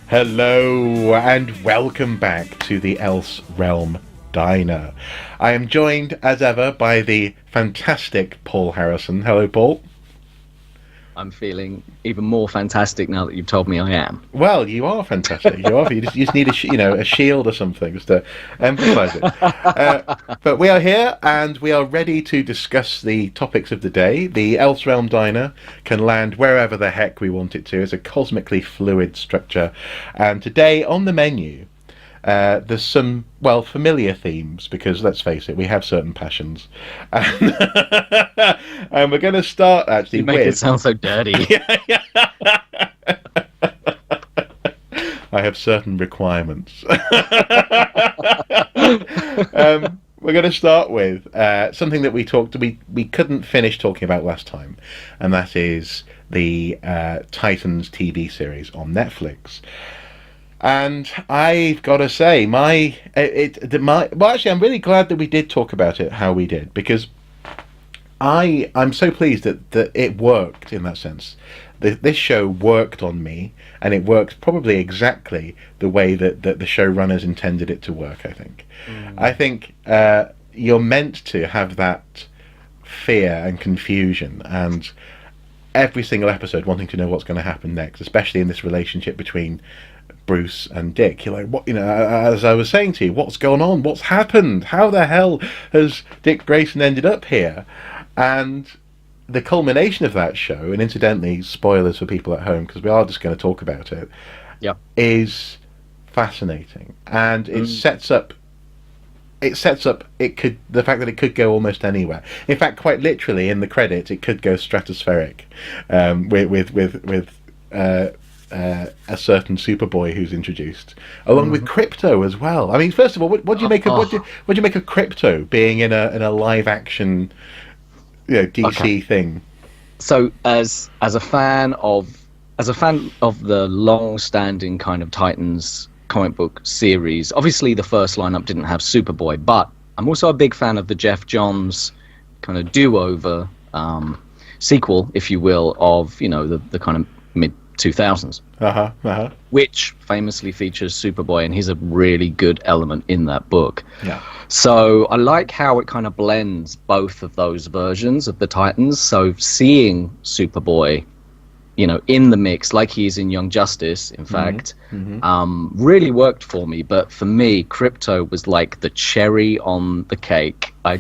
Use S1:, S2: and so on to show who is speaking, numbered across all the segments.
S1: Hello and welcome back to the Else Realm Diner. I am joined as ever by the fantastic Paul Harrison. Hello, Paul.
S2: I'm feeling even more fantastic now that you've told me I am.
S1: Well, you are fantastic. You are. You just need a shield or something just to emphasise it. But we are here and we are ready to discuss the topics of the day. The Else Realm Diner can land wherever the heck we want it to. It's a cosmically fluid structure, and today on the menu, there's some, well, familiar themes, because let's face it, we have certain passions. And, and we're going to start actually
S2: You make
S1: with...
S2: it sound so dirty.
S1: I have certain requirements. We're going to start with something that we couldn't finish talking about last time, and that is the Titans TV series on Netflix. And I've got to say, well, actually, I'm really glad that we did talk about it how we did, because I'm so pleased that it worked in that sense. This show worked on me, and it worked probably exactly the way that the showrunners intended it to work, I think. I think you're meant to have that fear and confusion, and every single episode wanting to know what's going to happen next, especially in this relationship between Bruce and Dick. You're like, what? As I was saying to you, what's going on? What's happened? How the hell has Dick Grayson ended up here? And the culmination of that show, and incidentally, spoilers for people at home, because we are just going to talk about it, is fascinating, and it sets up the fact that it could go almost anywhere. In fact, quite literally in the credits, it could go stratospheric, with a certain Superboy who's introduced, along with Crypto as well. I mean, first of all, what do you make of what do you make of Crypto being in a live action, DC thing?
S2: So, as a fan of the long-standing kind of Titans comic book series, obviously the first lineup didn't have Superboy, but I'm also a big fan of the Jeff Johns kind of do-over sequel, if you will, of the kind of mid 2000s, which famously features Superboy, and he's a really good element in that book.
S1: Yeah.
S2: So I like how it kind of blends both of those versions of the Titans. So seeing Superboy, in the mix, like he is in Young Justice, in fact, really worked for me. But for me, Crypto was like the cherry on the cake. I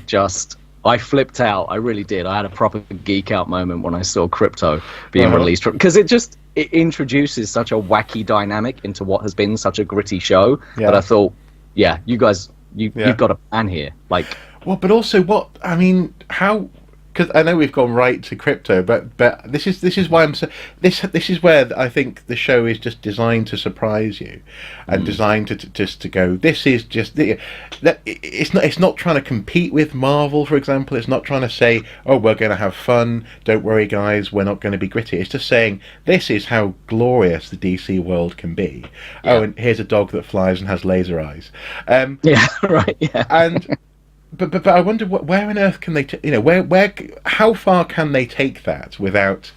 S2: flipped out. I really did. I had a proper geek out moment when I saw Crypto being released, because it introduces such a wacky dynamic into what has been such a gritty show that I thought, you guys, you've got a plan here. Like,
S1: well, but also how? Because I know we've gone right to Crypto, but this is why this is where I think the show is just designed to surprise you, and designed to go. This is just it's not trying to compete with Marvel, for example. It's not trying to say, oh, we're going to have fun. Don't worry, guys, we're not going to be gritty. It's just saying this is how glorious the DC world can be. Yeah. Oh, and here's a dog that flies and has laser eyes. And. But I wonder where on earth can they how far can they take that without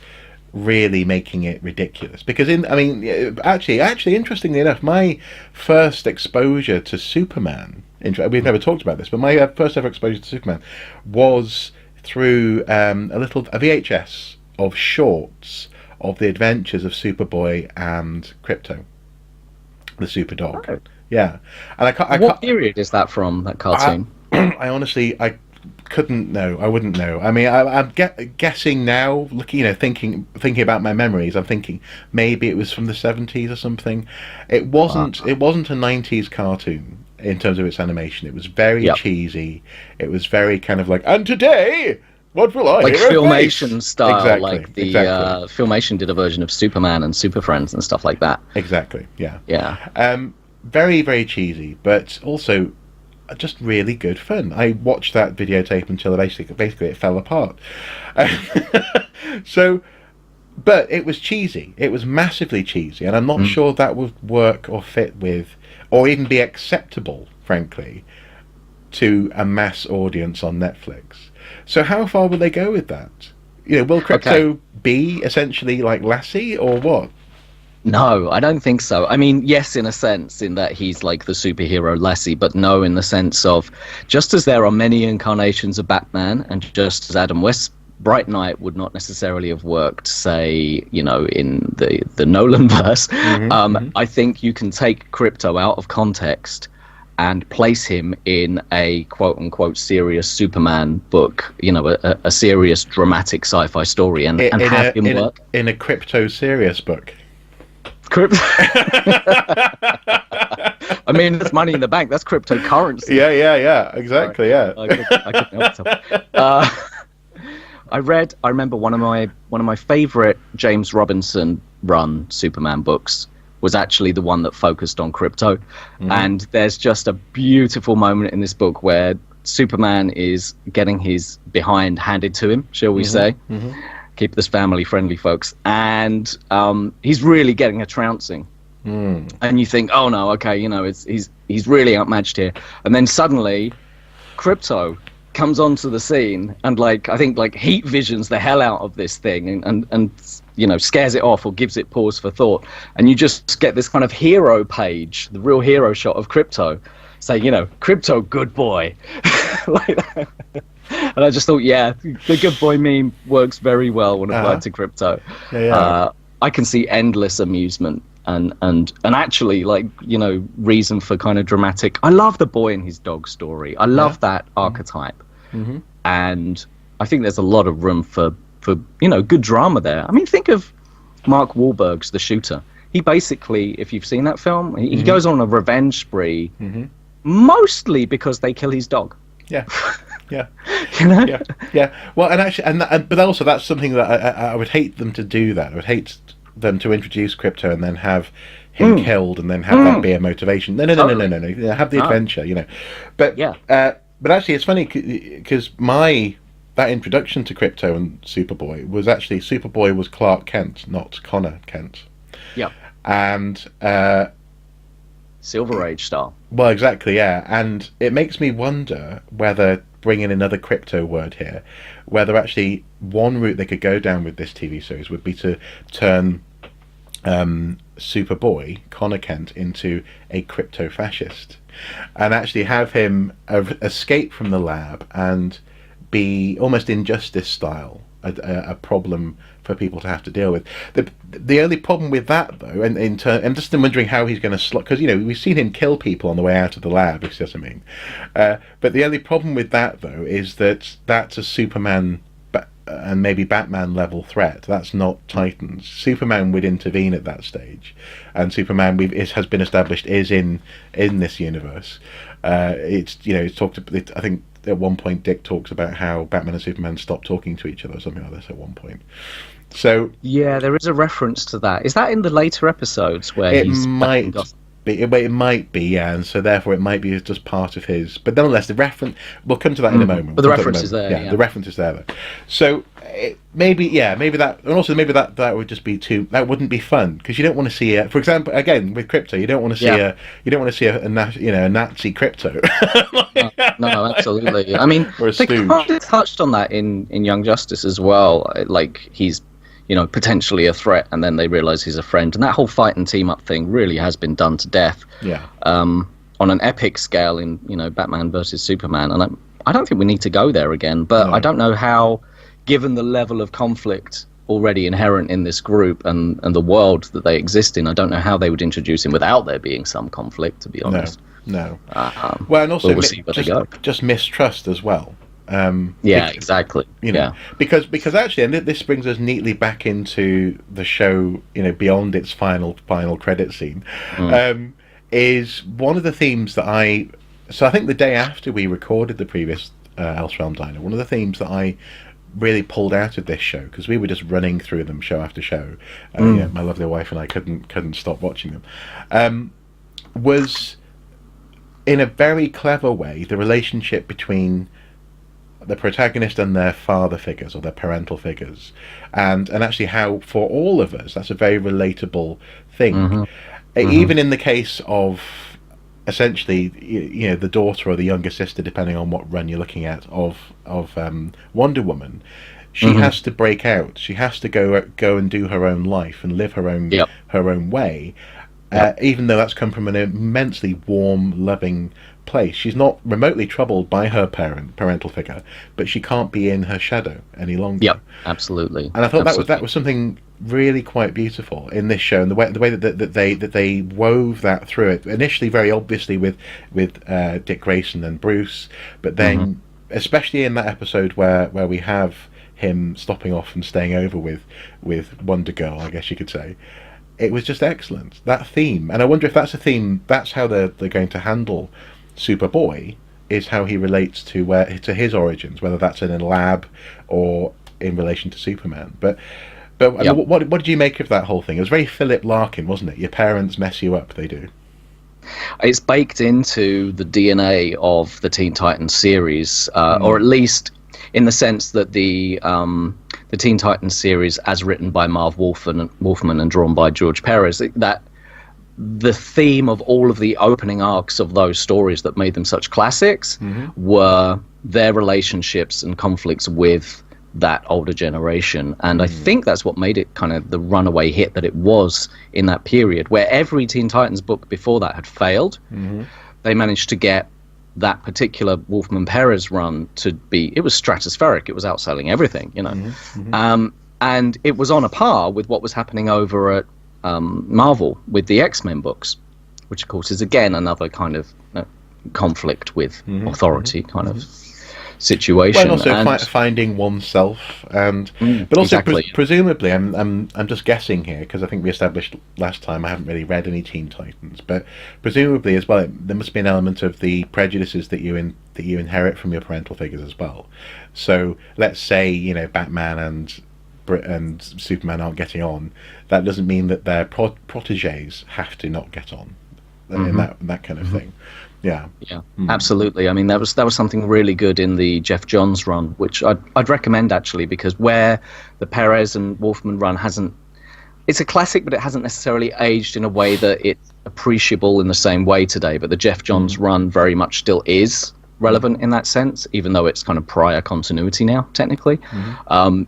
S1: really making it ridiculous? Because actually interestingly enough, my first exposure to Superman, we've never talked about this, but my first ever exposure to Superman was through a VHS of shorts of the adventures of Superboy and Crypto, the Super Dog.
S2: Oh.
S1: Yeah, and
S2: what period is that from, that cartoon?
S1: I couldn't know. I wouldn't know. I mean, I'm guessing now, looking, thinking about my memories. I'm thinking maybe it was from the 70s or something. It wasn't. It wasn't a 90s cartoon in terms of its animation. It was very cheesy. It was very kind of like, and today, what will I
S2: like
S1: hear?
S2: Filmation style,
S1: exactly,
S2: like the Filmation did a version of Superman and Super Friends and stuff like that.
S1: Exactly. Yeah.
S2: Yeah.
S1: Very, very cheesy, but also just really good fun. I watched that videotape until basically it fell apart. But it was cheesy. It was massively cheesy, and I'm not sure that would work or fit with, or even be acceptable, frankly, to a mass audience on Netflix. So how far will they go with that? Will Crypto be essentially like Lassie, or what?
S2: No, I don't think so. I mean, yes, in a sense, in that he's like the superhero Lassie, but no, in the sense of just as there are many incarnations of Batman, and just as Adam West's Bright Knight would not necessarily have worked, say, in the Nolan verse, I think you can take Crypto out of context and place him in a quote unquote serious Superman book, a serious dramatic sci-fi story, and have him work
S1: in a Crypto serious book.
S2: I mean, that's money in the bank. That's cryptocurrency.
S1: Yeah. Exactly. Yeah.
S2: I couldn't I remember one of my favorite James Robinson run Superman books was actually the one that focused on crypto. And there's just a beautiful moment in this book where Superman is getting his behind handed to him, shall we say. Keep this family friendly, folks. And he's really getting a trouncing. And you think, oh no, okay, he's really outmatched here. And then suddenly Crypto comes onto the scene and I think heat visions the hell out of this thing and scares it off or gives it pause for thought. And you just get this kind of hero page, the real hero shot of Crypto saying, Crypto, good boy. Like that. And I just thought, the good boy meme works very well when applied to Crypto. I can see endless amusement and actually reason for kind of dramatic. I love the boy and his dog story. I love that archetype. And I think there's a lot of room for good drama there. I mean, think of Mark Wahlberg's The Shooter. He basically, if you've seen that film, he goes on a revenge spree, mostly because they kill his dog.
S1: Yeah. Well, and actually, but also that's something that I would hate them to do. That I would hate them to introduce Crypto and then have him killed and then have that be a motivation. No. Have the adventure, But but actually, it's funny because that introduction to Crypto and Superboy was actually Superboy was Clark Kent, not Connor Kent.
S2: Yeah.
S1: And
S2: Silver Age style.
S1: Well, exactly, yeah. And it makes me wonder whether, bringing another Crypto word here, whether actually one route they could go down with this TV series would be to turn Superboy, Connor Kent, into a crypto fascist and actually have him escape from the lab and be almost Injustice style a problem for people to have to deal with. The only problem with that, though, and I'm just wondering how he's going to slot, because we've seen him kill people on the way out of the lab, if you see what I mean. But the only problem with that, though, is that that's a Superman and maybe Batman level threat. That's not Titans. Superman would intervene at that stage, and Superman has been established is in this universe. It's talked. I think at one point Dick talks about how Batman and Superman stopped talking to each other or something like this at one point. So
S2: yeah, there is a reference to that. Is that in the later episodes where
S1: it might be? It might be, yeah, and so therefore it might be just part of his. But nonetheless, the reference. We'll come to that in a moment.
S2: But the reference is there.
S1: Yeah, the reference is there. Though. So maybe that, and also maybe that would just be too. That wouldn't be fun because you don't want to see for example, again with Crypto, you don't want to see a Nazi Crypto.
S2: No, absolutely. I mean, they kind of touched on that in Young Justice as well. Like he's potentially a threat, and then they realize he's a friend, and that whole fight and team up thing really has been done to death.
S1: Yeah.
S2: On an epic scale in Batman versus Superman, and I don't think we need to go there again. But no. I don't know how, given the level of conflict already inherent in this group and the world that they exist in, I don't know how they would introduce him without there being some conflict. To be honest.
S1: No. Well, and also
S2: we'll see where they go.
S1: Just mistrust as well.
S2: Exactly.
S1: Because actually, and this brings us neatly back into the show. Beyond its final credit scene, is one of the themes that I think the day after we recorded the previous Elserealm Diner, one of the themes that I really pulled out of this show, because we were just running through them show after show. My lovely wife and I couldn't stop watching them. Was in a very clever way the relationship between the protagonist and their father figures or their parental figures, and actually how for all of us that's a very relatable thing. Even in the case of essentially the daughter or the younger sister, depending on what run you're looking at, of Wonder Woman, she has to break out. She has to go and do her own life and live her own way. Even though that's come from an immensely warm, loving place, she's not remotely troubled by her parental figure, but she can't be in her shadow any longer.
S2: Yep, absolutely.
S1: And I thought that was something really quite beautiful in this show, and the way that they wove that through it. Initially, very obviously with Dick Grayson and Bruce, but then especially in that episode where we have him stopping off and staying over with Wonder Girl, I guess you could say. It was just excellent, that theme. And I wonder if that's a theme, that's how they're going to handle Superboy, is how he relates to his origins, whether that's in a lab or in relation to Superman. But I mean, what did you make of that whole thing? It was very Philip Larkin, wasn't it? Your parents mess you up, they do.
S2: It's baked into the DNA of the Teen Titans series, or at least in the sense that the Teen Titans series, as written by Marv Wolfman and drawn by George Perez, that the theme of all of the opening arcs of those stories that made them such classics were their relationships and conflicts with that older generation. And I think that's what made it kind of the runaway hit that it was in that period, where every Teen Titans book before that had failed. They managed to get that particular Wolfman Perez run to be, it was stratospheric. It was outselling everything, you know. And it was on a par with what was happening over at Marvel with the X-Men books, which of course is again another kind of conflict with authority kind of situation.
S1: Well, and also finding oneself, and but also
S2: exactly.
S1: Presumably, I'm just guessing here because I think we established last time I haven't really read any Teen Titans, but presumably as well, there must be an element of the prejudices that you inherit from your parental figures as well. So let's say Batman and Superman aren't getting on. That doesn't mean that their proteges have to not get on, and that kind of thing. Yeah, absolutely. I mean, that was something really good in the Jeff Johns run, which I'd recommend actually, because where the Perez and Wolfman run it's a classic, but it hasn't necessarily aged in a way that it's appreciable in the same way today. But the Jeff Johns run very much still is relevant in that sense, even though it's kind of prior continuity now, technically.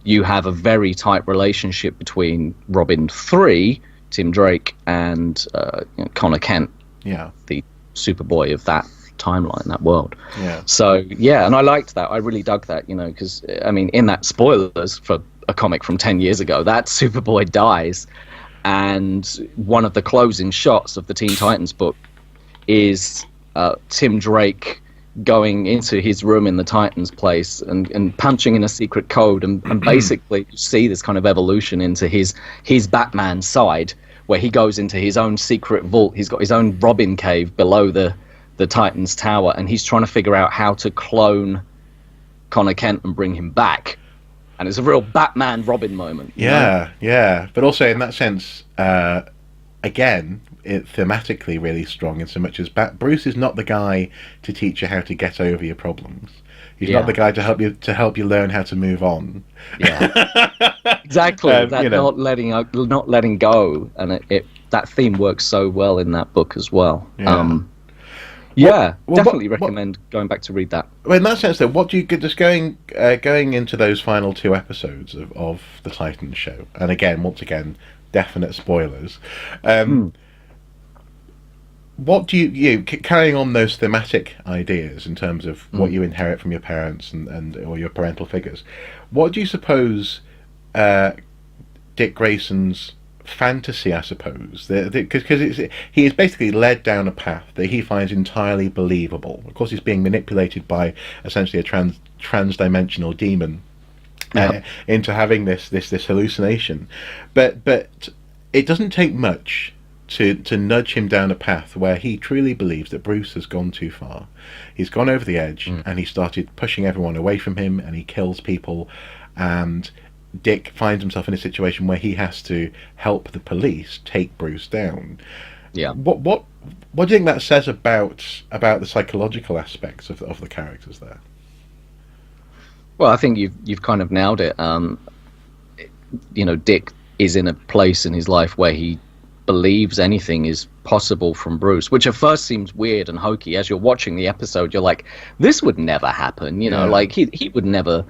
S1: You have a very tight relationship between Robin 3, Tim Drake, and Connor Kent, the Superboy of that timeline, that world. So and I liked that. I really dug that, because I mean, in that, spoilers for a comic from 10 years ago, that Superboy dies, and one of the closing shots of the Teen Titans book is Tim Drake going into his room in the Titans place and punching in a secret code, and basically you see this kind of evolution into his Batman side, where he goes into his own secret vault. He's got his own Robin cave below the Titans Tower, and he's trying to figure out how to clone Connor Kent and bring him back. And it's a real Batman Robin moment. Yeah. But also in that sense, again, it thematically really strong in so much as Bruce is not the guy to teach you how to get over your problems. He's not the guy to help you learn how to move on.
S2: Exactly. Not letting go, and that theme works so well in that book as well. Definitely recommend going back to read that.
S1: Well, in that sense, though, what do you just going into those final 2 episodes of the Titans show? And once again, definite spoilers. What do you carrying on those thematic ideas in terms of what you inherit from your parents and or your parental figures? What do you suppose Dick Grayson's fantasy, I suppose, because he is basically led down a path that he finds entirely believable. Of course, he's being manipulated by essentially a trans-dimensional demon into having this hallucination, but it doesn't take much to nudge him down a path where he truly believes that Bruce has gone too far. He's gone over the edge, and he started pushing everyone away from him, and he kills people, and Dick finds himself in a situation where he has to help the police take Bruce down. What do you think that says about the psychological aspects of the characters there?
S2: Well, I think you've kind of nailed it. Dick is in a place in his life where he believes anything is possible from Bruce, which at first seems weird and hokey. As you're watching the episode, you're like, this would never happen, you know, like he would never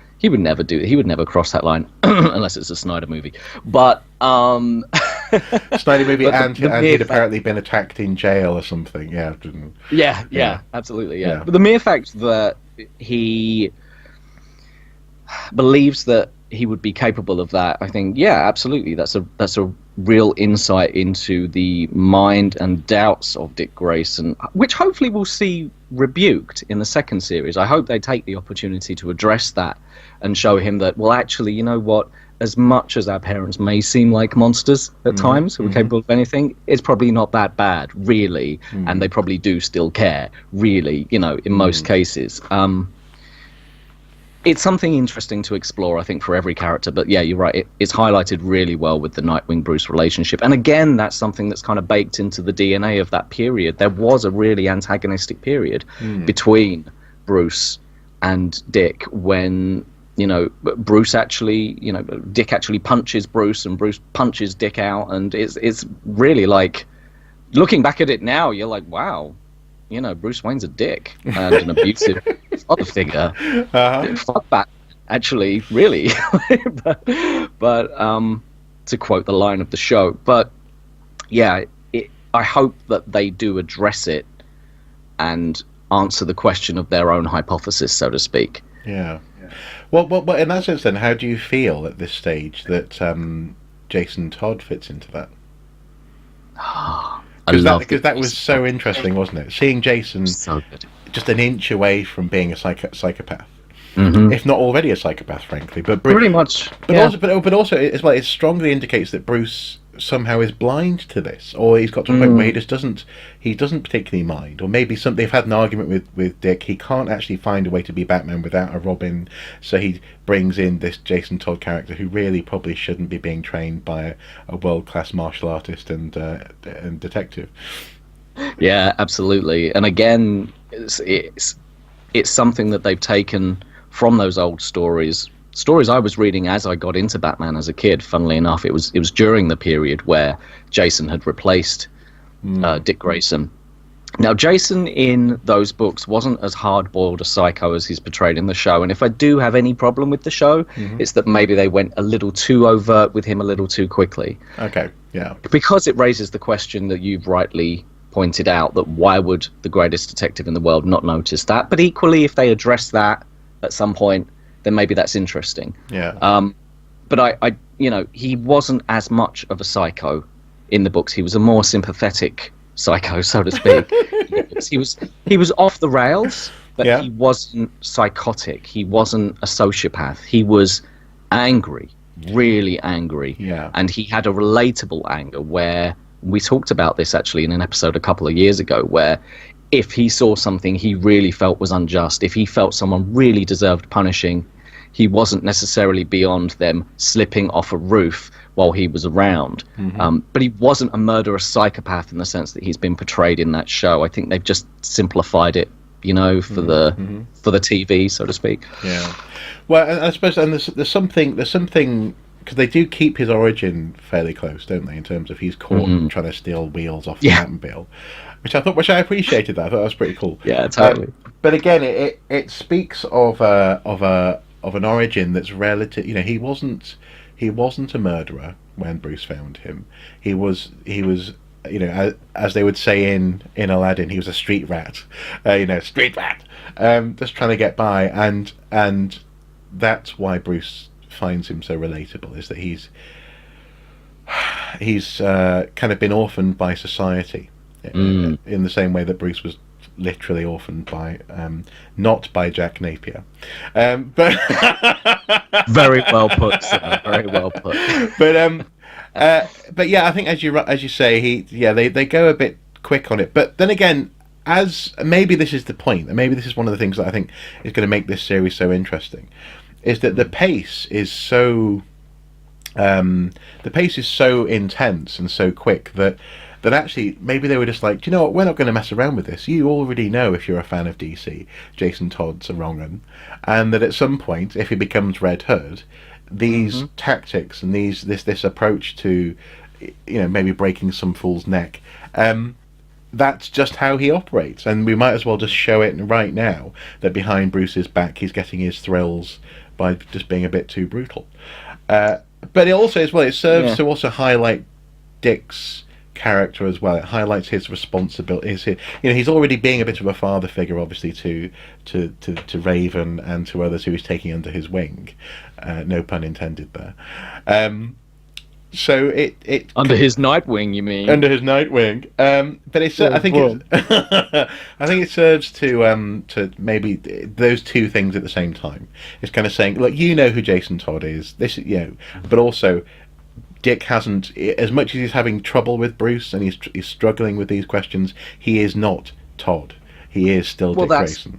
S2: cross that line unless it's a Snyder movie. But
S1: Snyder movie, and he'd apparently been attacked in jail or something. Yeah,
S2: absolutely, yeah. But the mere fact that he believes that he would be capable of that, I think, yeah, absolutely, that's a real insight into the mind and doubts of Dick Grayson, which hopefully we'll see rebuked in the second series. I hope they take the opportunity to address that and show him that, well, actually, you know what, as much as our parents may seem like monsters at times, who are capable of anything, it's probably not that bad, really, and they probably do still care, really, you know, in most cases. It's something interesting to explore, I think, for every character. But yeah, you're right. It's highlighted really well with the Nightwing-Bruce relationship. And again, that's something that's kind of baked into the DNA of that period. There was a really antagonistic period between Bruce and Dick when, you know, Bruce actually, you know, Dick actually punches Bruce and Bruce punches Dick out. And it's really like, looking back at it now, you're like, wow. You know, Bruce Wayne's a dick and an abusive father figure. Fuck that, actually, really. but to quote the line of the show. But yeah, I hope that they do address it and answer the question of their own hypothesis, so to speak.
S1: Yeah. Well, in that sense, then, how do you feel at this stage that Jason Todd fits into that? Because that was so interesting, wasn't it? Seeing Jason
S2: so good.
S1: Just an inch away from being a psychopath, if not already a psychopath, frankly. But
S2: pretty much.
S1: But also, it strongly indicates that Bruce somehow is blind to this, or he's got to a point where he doesn't particularly mind, or maybe they've had an argument with Dick. He can't actually find a way to be Batman without a Robin, so he brings in this Jason Todd character who really probably shouldn't be being trained by a world-class martial artist and detective.
S2: Yeah, absolutely. And again, it's something that they've taken from those old stories I was reading as I got into Batman as a kid. Funnily enough, it was during the period where Jason had replaced Dick Grayson. Now, Jason in those books wasn't as hard-boiled a psycho as he's portrayed in the show, and if I do have any problem with the show, it's that maybe they went a little too overt with him a little too quickly.
S1: Okay, yeah.
S2: Because it raises the question that you've rightly pointed out, that why would the greatest detective in the world not notice that? But equally, if they address that at some point, then maybe that's interesting.
S1: Yeah.
S2: But I, you know, he wasn't as much of a psycho in the books. He was a more sympathetic psycho, so to speak. he was off the rails, but he wasn't psychotic. He wasn't a sociopath. He was angry, really angry.
S1: Yeah.
S2: And he had a relatable anger where we talked about this actually in an episode a couple of years ago, where if he saw something he really felt was unjust, if he felt someone really deserved punishing, he wasn't necessarily beyond them slipping off a roof while he was around. But he wasn't a murderous psychopath in the sense that he's been portrayed in that show. I think they've just simplified it, you know, for the TV, so to speak.
S1: Yeah. Well, I suppose, and there's something because they do keep his origin fairly close, don't they? In terms of he's caught trying to steal wheels off the Batmobile, which I appreciated that. I thought that was pretty cool.
S2: Yeah, totally.
S1: But again, it speaks of an origin that's relative. You know, he wasn't a murderer when Bruce found him. He was. You know, as they would say in Aladdin, he was a street rat. Street rat. Just trying to get by, and that's why Bruce finds him so relatable, is that he's kind of been orphaned by society in the same way that Bruce was literally orphaned by not by Jack Napier, but
S2: very well put, sir. Very well put.
S1: But yeah, I think as you say, they go a bit quick on it, but then again, as maybe this is the point, and maybe this is one of the things that I think is going to make this series so interesting, is that the pace is so intense and so quick that actually maybe they were just like, do you know what, we're not going to mess around with this. You already know, if you're a fan of DC, Jason Todd's a wrong 'un, and that at some point, if he becomes Red Hood, these tactics and this approach to, you know, maybe breaking some fool's neck, that's just how he operates, and we might as well just show it right now that behind Bruce's back he's getting his thrills by just being a bit too brutal. But it also, as well, it serves to also highlight Dick's character as well. It highlights his responsibility. He's already being a bit of a father figure, obviously, to Raven and to others who he's taking under his wing. No pun intended there. So it
S2: under his Nightwing, you mean?
S1: Under his Nightwing, but it's I think it serves to maybe those two things at the same time. It's kind of saying, look, you know who Jason Todd is. This, but also Dick hasn't, as much as he's having trouble with Bruce and he's struggling with these questions. He is not Todd. He is still Dick Grayson.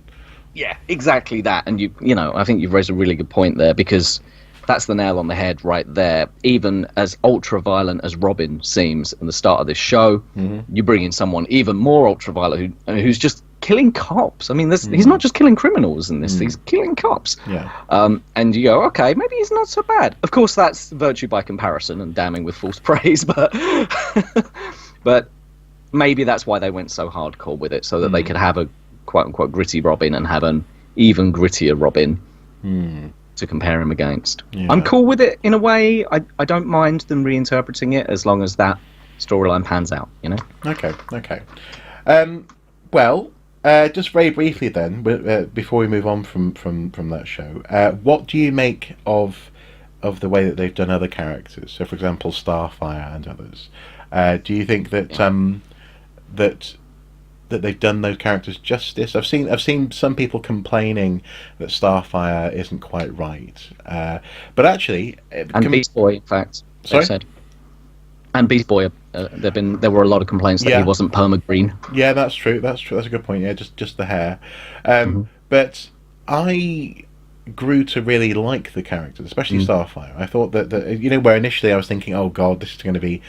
S2: Yeah, exactly that. And I think you've raised a really good point there, because that's the nail on the head right there. Even as ultra-violent as Robin seems in the start of this show, you bring in someone even more ultra-violent who's just killing cops. I mean, he's not just killing criminals in this, he's killing cops.
S1: Yeah.
S2: And you go, okay, maybe he's not so bad. Of course, that's virtue by comparison and damning with false praise, but maybe that's why they went so hardcore with it, so that they could have a quote-unquote gritty Robin and have an even grittier Robin. To compare him against. I'm cool with it in a way. I don't mind them reinterpreting it as long as that storyline pans out,
S1: Okay. Well, just very briefly then, before we move on from that show, what do you make of the way that they've done other characters? So, for example, Starfire and others. Do you think that that they've done those characters justice? I've seen some people complaining that Starfire isn't quite right, but actually,
S2: and Beast Boy, in fact,
S1: sorry,
S2: said, and Beast Boy, there were a lot of complaints that he wasn't perma green.
S1: Yeah, that's true. That's a good point. Yeah, just the hair, but I grew to really like the characters, especially Starfire. I thought that where initially I was thinking, oh god, this is going to be,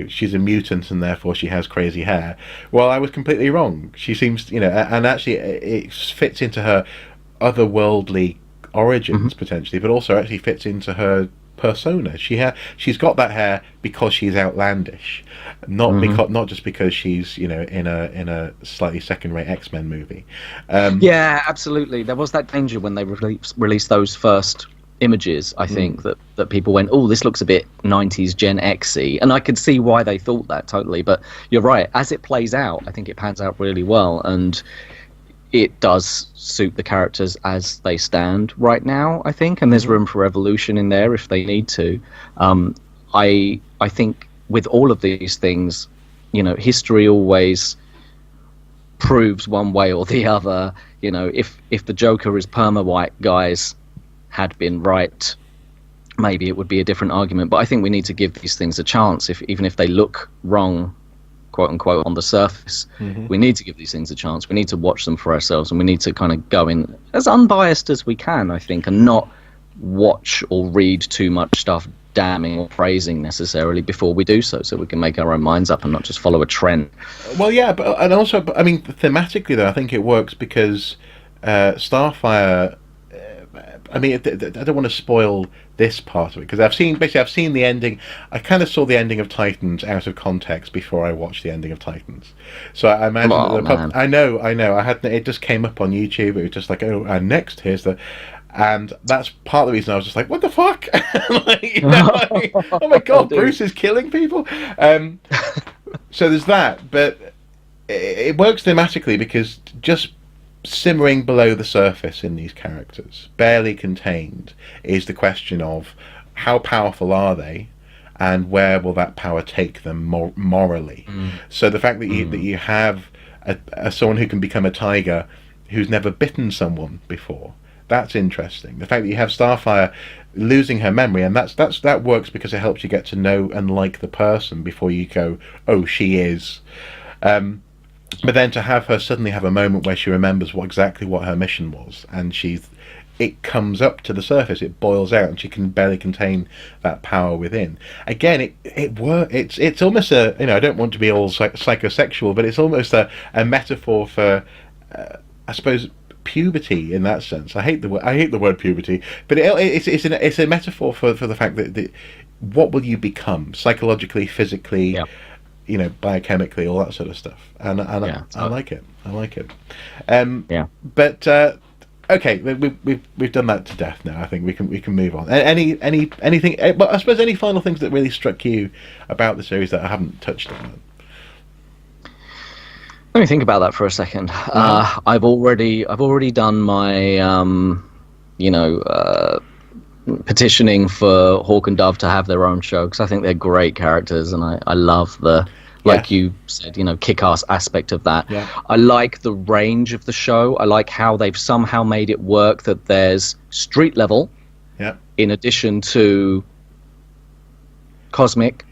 S1: she's a mutant and therefore she has crazy hair. Well, I was completely wrong. She seems, and actually it fits into her otherworldly origins potentially, but also actually fits into her persona. She's got that hair because she's outlandish, not just because she's in a slightly second-rate X-Men movie.
S2: Yeah, absolutely. There was that danger when they released those first images. I think that people went, "Oh, this looks a bit 90s Gen X-y," and I could see why they thought that totally. But you're right. As it plays out, I think it pans out really well, and it does suit the characters as they stand right now, I think, and there's room for evolution in there if they need to. I think with all of these things, history always proves one way or the other. If the Joker is perma-white guys had been right, maybe it would be a different argument. But I think we need to give these things a chance, even if they look wrong, quote unquote, on the surface. We need to give these things a chance. We need to watch them for ourselves, and we need to kind of go in as unbiased as we can, I think, and not watch or read too much stuff damning or praising necessarily before we do so we can make our own minds up and not just follow a trend.
S1: Well, yeah, but I mean, thematically though, I think it works because Starfire, I mean, I don't want to spoil this part of it because I've seen the ending. I kind of saw the ending of Titans out of context before I watched the ending of Titans. So I imagine I know. It just came up on YouTube. It was just like, oh, and next here's the. And that's part of the reason I was just like, what the fuck? Oh my god, Bruce is killing people. So there's that, but it works thematically because just simmering below the surface in these characters, barely contained, is the question of how powerful are they, and where will that power take them morally. So the fact that you have someone who can become a tiger who's never bitten someone before. That's interesting. The fact that you have Starfire losing her memory, and that works because it helps you get to know and like the person before you go, oh, she is. But then to have her suddenly have a moment where she remembers exactly what her mission was, and it comes up to the surface, it boils out, and she can barely contain that power within. Again, it's almost a, I don't want to be all psychosexual, but it's almost a metaphor for, I suppose, puberty in that sense. I hate the word puberty, but it's a metaphor for the fact that what will you become psychologically, physically, biochemically, all that sort of stuff. And
S2: Yeah,
S1: I like it. I like it.
S2: yeah.
S1: But okay, we've done that to death now. I think we can move on. Anything? But I suppose any final things that really struck you about the series that I haven't touched on.
S2: Let me think about that for a second. I've already done my petitioning for Hawk and Dove to have their own show, because I think they're great characters, and I love the, like you said, kick-ass aspect of that.
S1: Yeah.
S2: I like the range of the show. I like how they've somehow made it work that there's street level, in addition to cosmic,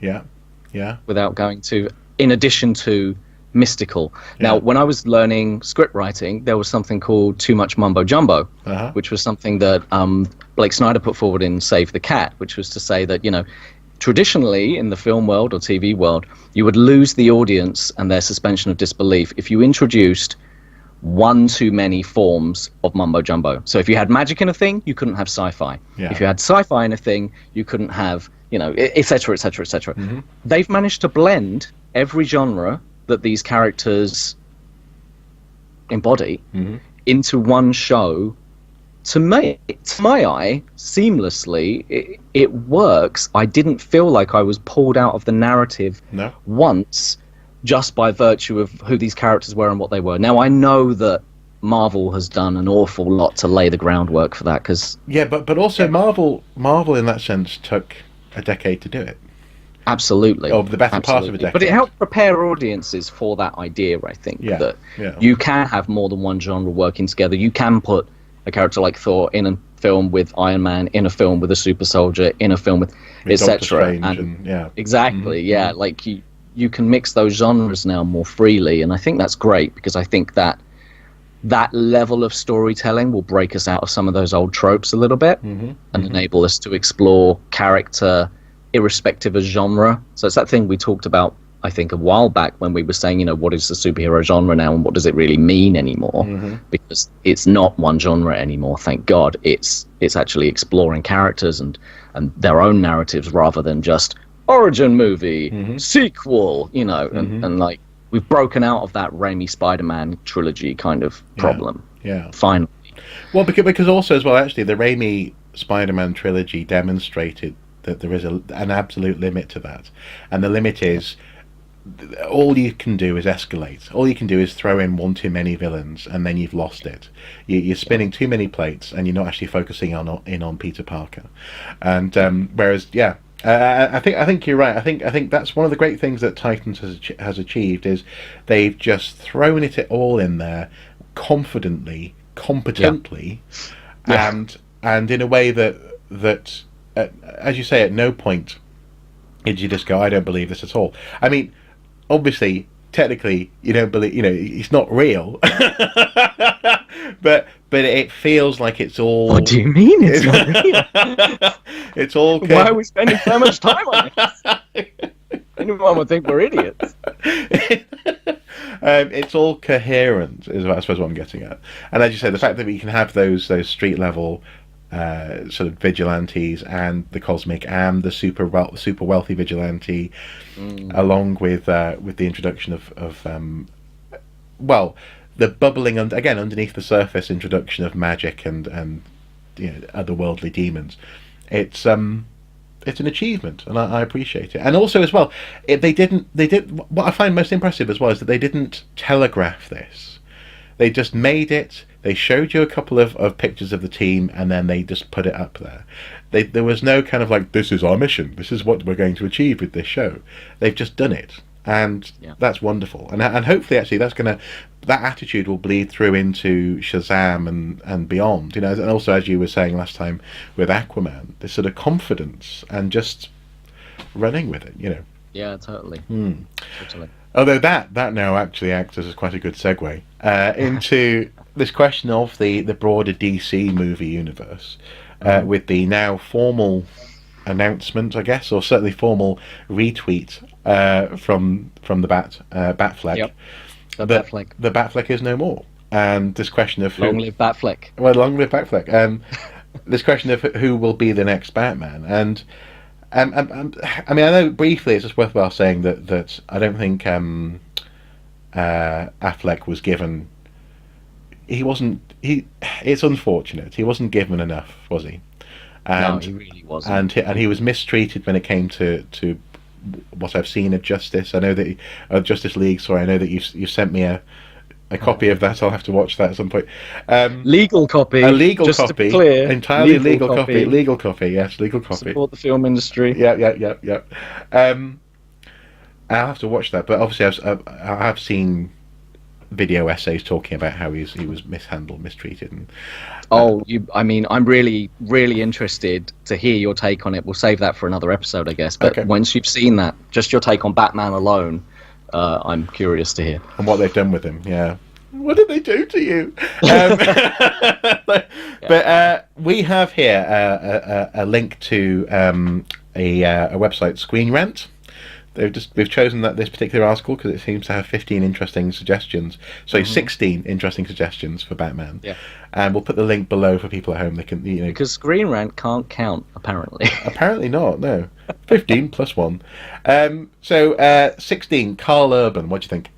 S2: without going to, in addition to mystical. Now, when I was learning script writing, there was something called too much mumbo jumbo, which was something that Blake Snyder put forward in Save the Cat, which was to say that, traditionally in the film world or TV world, you would lose the audience and their suspension of disbelief if you introduced one too many forms of mumbo jumbo. So if you had magic in a thing, you couldn't have sci-fi. If you had sci-fi in a thing, you couldn't have, et cetera, et cetera, et cetera. They've managed to blend every genre that these characters embody into one show. To my eye, seamlessly, it works. I didn't feel like I was pulled out of the narrative once, just by virtue of who these characters were and what they were. Now, I know that Marvel has done an awful lot to lay the groundwork for that, because
S1: but also Marvel in that sense took a decade to do it.
S2: Absolutely.
S1: Oh, the better part of a decade.
S2: But it helped prepare audiences for that idea, I think, that you can have more than one genre working together. You can put a character like Thor in a film with Iron Man, in a film with a super soldier, in a film with etc. Exactly, like you can mix those genres now more freely, and I think that's great, because I think that level of storytelling will break us out of some of those old tropes a little bit, and enable us to explore character irrespective of genre. So it's that thing we talked about, I think, a while back, when we were saying, what is the superhero genre now, and what does it really mean anymore? Because it's not one genre anymore, thank God. It's actually exploring characters and their own narratives, rather than just origin movie, sequel, and like, we've broken out of that Raimi Spider-Man trilogy kind of problem. Finally.
S1: Well, because also as well, actually, the Raimi Spider-Man trilogy demonstrated that there is an absolute limit to that, and the limit is all you can do is escalate. All you can do is throw in one too many villains, and then you've lost it. You're spinning too many plates, and you're not actually focusing on Peter Parker. And whereas, I think you're right. I think that's one of the great things that Titans has achieved, is they've just thrown it all in there confidently, competently, and in a way that as you say, at no point did you just go, I don't believe this at all. I mean, obviously, technically, you don't believe, it's not real. but it feels like it's all...
S2: What do you mean it's not real?
S1: It's all...
S2: Why are we spending so much time on it? Anyone would think we're idiots.
S1: It's all coherent, is I suppose what I'm getting at. And as you say, the fact that we can have those street level sort of vigilantes, and the cosmic, and the super wealthy vigilante, along with the introduction of the bubbling underneath the surface introduction of magic and otherworldly demons. It's an achievement, and I appreciate it. And also as well, what I find most impressive as well is that they didn't telegraph this. They just made it. They showed you a couple of pictures of the team, and then they just put it up there. There was no kind of like, this is our mission, this is what we're going to achieve with this show. They've just done it, and that's wonderful. And hopefully, actually, that attitude will bleed through into Shazam and beyond. And also, as you were saying last time with Aquaman, this sort of confidence and just running with it.
S2: Yeah, totally. Totally.
S1: Although that now actually acts as quite a good segue into this question of the broader DC movie universe, with the now formal announcement, I guess, or certainly formal retweet from the Batfleck.
S2: Yep. Batfleck.
S1: The Batfleck is no more, and this question of
S2: long live Batfleck.
S1: Well, long live Batfleck. This question of who will be the next Batman, and I mean, I know briefly it's just worthwhile saying that I don't think Affleck was given. He wasn't. It's unfortunate. He wasn't given enough, was he?
S2: No,
S1: And
S2: he really wasn't.
S1: and he was mistreated when it came to what I've seen of Justice. I know that Justice League. Sorry, I know that you've sent me a copy of that. I'll have to watch that at some point.
S2: Legal copy.
S1: A legal
S2: just
S1: copy,
S2: to be clear,
S1: entirely legal copy. Legal copy, yes, legal copy.
S2: Support the film industry.
S1: Yeah. I'll have to watch that, but obviously I have seen video essays talking about how he was mishandled, mistreated, and
S2: I mean, I'm really, really interested to hear your take on it. We'll save that for another episode, I guess. But once you've seen that, just your take on Batman alone, I'm curious to hear.
S1: And what they've done with him, yeah. What did they do to you? But we have here a link to a website, Screen Rant. We've chosen this particular article because it seems to have 15 interesting suggestions. So 16 interesting suggestions for Batman.
S2: Yeah.
S1: And we'll put the link below for people at home. They can,
S2: because Screen Rant can't count apparently.
S1: Apparently not. No. 15 plus 1. So 16. Carl Urban. What do you think?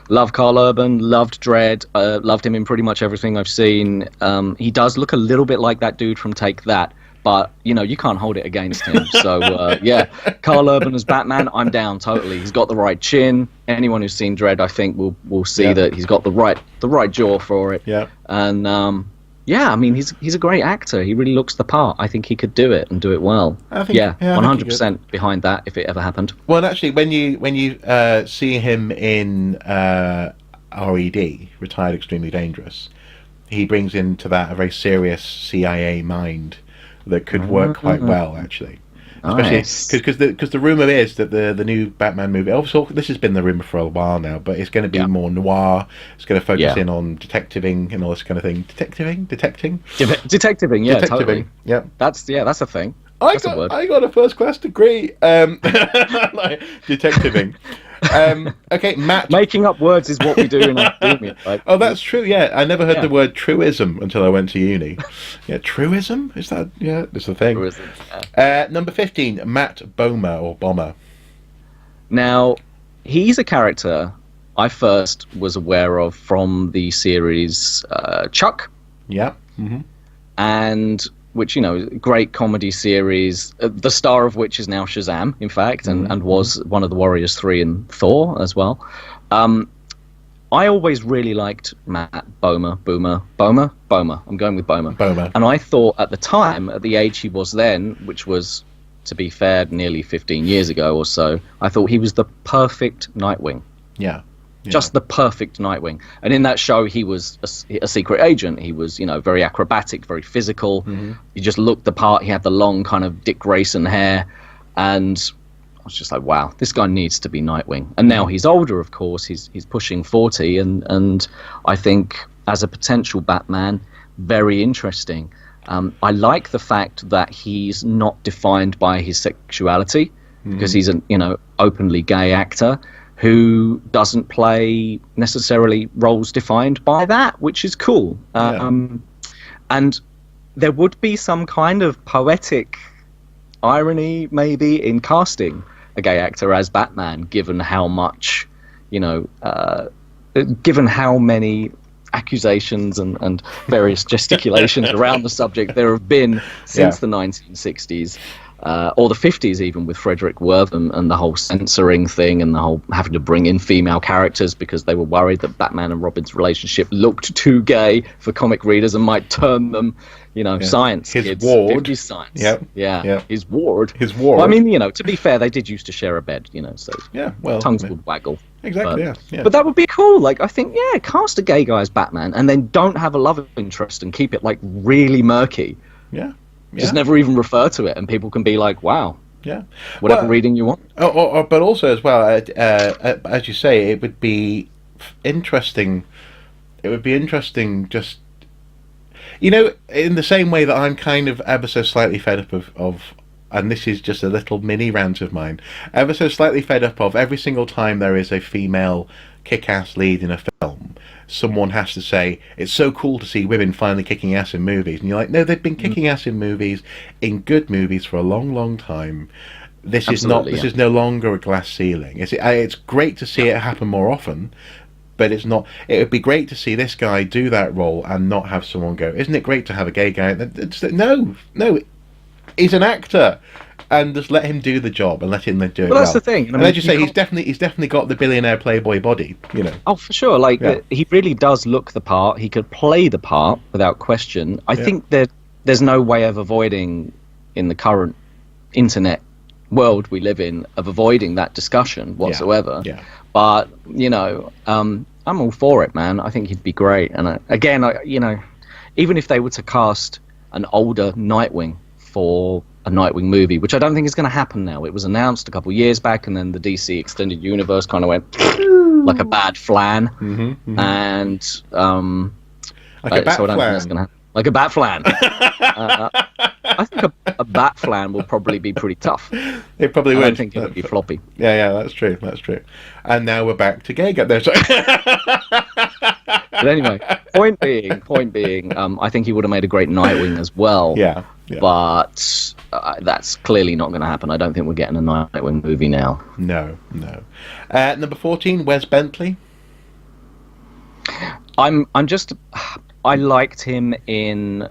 S2: Love Carl Urban, loved Dredd, loved him in pretty much everything I've seen. He does look a little bit like that dude from Take That, but you can't hold it against him. So yeah, Carl Urban as Batman, I'm down totally. He's got the right chin. Anyone who's seen Dredd, I think, will see that he's got the right jaw for it.
S1: Yeah.
S2: And yeah, I mean, he's a great actor. He really looks the part. I think he could do it and do it well.
S1: I think,
S2: 100% behind that if it ever happened.
S1: Well, actually, when you see him in RED, Retired Extremely Dangerous, he brings into that a very serious CIA mind that could work quite well, actually. Especially because the rumor is that the new Batman movie. Also, this has been the rumor for a while now, but it's going to be more noir. It's going to focus in on detectiving and all this kind of thing. Detectiving.
S2: Yeah, totally.
S1: Yeah,
S2: that's a thing.
S1: I got a first class degree. Like, detectiving. Okay, Matt.
S2: Making up words is what we do in academia. Like,
S1: oh, that's true. Yeah, I never heard the word truism until I went to uni. Yeah, truism, is that? Yeah, it's the thing.
S2: Truism,
S1: number 15, Matt Bomer or Bomber.
S2: Now, he's a character I first was aware of from the series Chuck.
S1: Yeah. Mm-hmm.
S2: And which, great comedy series, the star of which is now Shazam, in fact, and was one of the Warriors 3 in Thor as well. I always really liked Matt Bomer. I'm going with Bomer. And I thought at the time, at the age he was then, which was, to be fair, nearly 15 years ago or so, I thought he was the perfect Nightwing.
S1: Yeah.
S2: Just the perfect Nightwing. And in that show, he was a secret agent. He was, very acrobatic, very physical. He just looked the part. He had the long kind of Dick Grayson hair. And I was just like, wow, this guy needs to be Nightwing. And now he's older, of course. He's pushing 40. And I think as a potential Batman, very interesting. I like the fact that he's not defined by his sexuality because he's an, openly gay actor who doesn't play necessarily roles defined by that, which is cool. And there would be some kind of poetic irony, maybe, in casting a gay actor as Batman, given how much, given how many accusations and various gesticulations around the subject there have been since the 1960s. Or the 50s even, with Frederick Wortham and the whole censoring thing and the whole having to bring in female characters because they were worried that Batman and Robin's relationship looked too gay for comic readers and might turn them, science
S1: his
S2: kids.
S1: ward.
S2: 50s science.
S1: Yep.
S2: His ward.
S1: Well,
S2: I mean, to be fair, they did used to share a bed, so tongues would waggle.
S1: Exactly,
S2: But that would be cool. Like, I think, cast a gay guy as Batman and then don't have a love interest and keep it, like, really murky.
S1: Yeah.
S2: Just never even refer to it, and people can be like, "Wow, whatever reading you want."
S1: But also as well, as you say, it would be interesting. It would be interesting, just in the same way that I'm kind of ever so slightly fed up of, and this is just a little mini rant of mine, ever so slightly fed up of every single time there is a female kick-ass lead in a film, someone has to say it's so cool to see women finally kicking ass in movies, and you're like, no, they've been kicking ass in movies, in good movies, for a long, long time. This is not. This is no longer a glass ceiling. It's great to see it happen more often, but it's not. It would be great to see this guy do that role and not have someone go, isn't it great to have a gay guy? No, he's an actor, and just let him do the job and let him do it well.
S2: That's the thing.
S1: And as you say, he's definitely got the billionaire playboy body. You know.
S2: Oh, for sure. Like he really does look the part. He could play the part without question. I think that there's no way of avoiding, in the current internet world we live in, of avoiding that discussion whatsoever. But I'm all for it, man. I think he'd be great. And again, even if they were to cast an older Nightwing for a Nightwing movie, which I don't think is going to happen now. It was announced a couple of years back, and then the DC Extended Universe kind of went like a bad flan, and
S1: like a bat
S2: so I don't
S1: flan.
S2: think that's going to happen. Like a bat flan. I think a bat flan will probably be pretty tough.
S1: It probably would.
S2: I don't think it would be floppy.
S1: Yeah, that's true. That's true. And now we're back to gay guy. There.
S2: But anyway, point being, I think he would have made a great Nightwing as well.
S1: Yeah.
S2: But that's clearly not going to happen. I don't think we're getting a Nightwing movie now.
S1: No. Number 14, Wes Bentley.
S2: I liked him in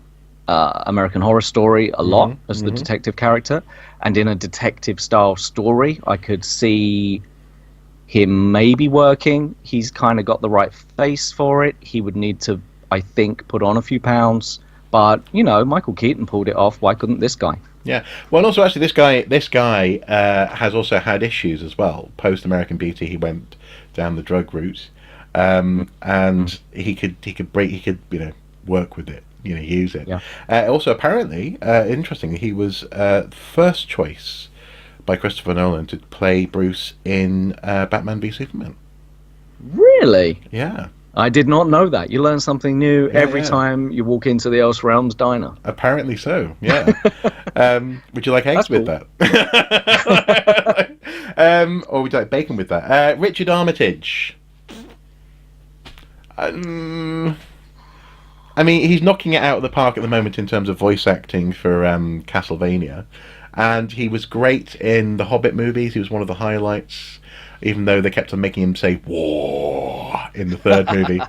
S2: American Horror Story a lot as the detective character, and in a detective style story I could see him maybe working. He's kind of got the right face for it. He would need to, I think, put on a few pounds, but Michael Keaton pulled it off. Why couldn't this guy?
S1: Yeah, well, and also actually this guy has also had issues as well. Post American Beauty, he went down the drug route, and he could work with it, use it. Yeah. Also, apparently, interestingly, he was first choice by Christopher Nolan to play Bruce in Batman v Superman.
S2: Really?
S1: Yeah.
S2: I did not know that. You learn something new every time you walk into the Else Realms diner.
S1: Apparently so, yeah. Would you like eggs with that? Or would you like bacon with that? Richard Armitage. I mean, he's knocking it out of the park at the moment in terms of voice acting for Castlevania. And he was great in the Hobbit movies. He was one of the highlights, even though they kept on making him say "war" in the third movie.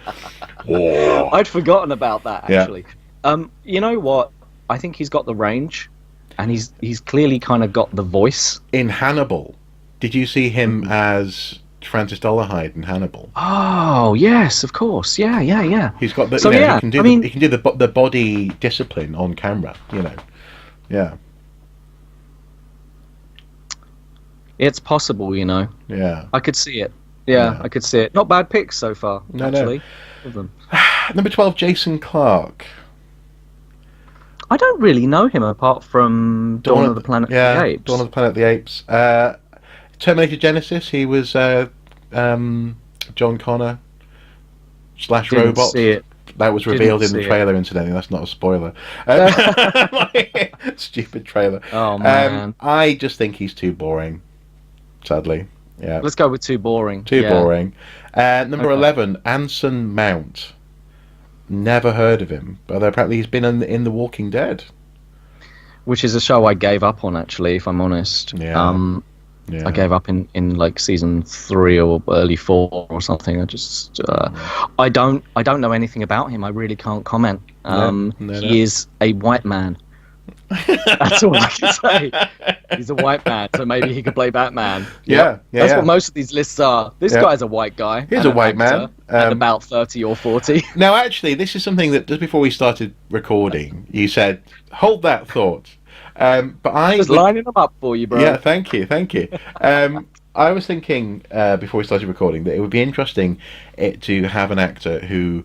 S1: War.
S2: I'd forgotten about that, actually. Yeah. You know what? I think he's got the range, and he's clearly kind of got the voice.
S1: In Hannibal, did you see him as Francis Dolarhyde in Hannibal?
S2: Oh, yes, of course. Yeah.
S1: He's got the. He can do the body discipline on camera. Yeah.
S2: It's possible,
S1: Yeah.
S2: I could see it. Yeah, I could see it. Not bad picks so far, actually. No.
S1: Number 12, Jason Clarke.
S2: I don't really know him apart from Dawn of the Planet of the Apes.
S1: Dawn of the Planet of the Apes. Terminator Genesis, he was John Connor / robot.
S2: See it.
S1: That was revealed in the trailer, incidentally. That's not a spoiler. Stupid trailer.
S2: Oh, man.
S1: I just think he's too boring, sadly. Yeah.
S2: Let's go with too boring.
S1: Boring. Number 11, Anson Mount. Never heard of him, but apparently he's been in The Walking Dead.
S2: Which is a show I gave up on, actually, if I'm honest.
S1: Yeah.
S2: I gave up in like season 3 or early 4 or something. I just I don't know anything about him. I really can't comment. He is a white man. That's all I can say. He's a white man, so maybe he could play Batman.
S1: Yeah.
S2: That's what most of these lists are. This guy's a white guy.
S1: He's a white man.
S2: And about 30 or 40.
S1: Now, actually, this is something that just before we started recording, you said, hold that thought. But I
S2: was lining them up for you, bro.
S1: Yeah, thank you. I was thinking before we started recording that it would be interesting to have an actor who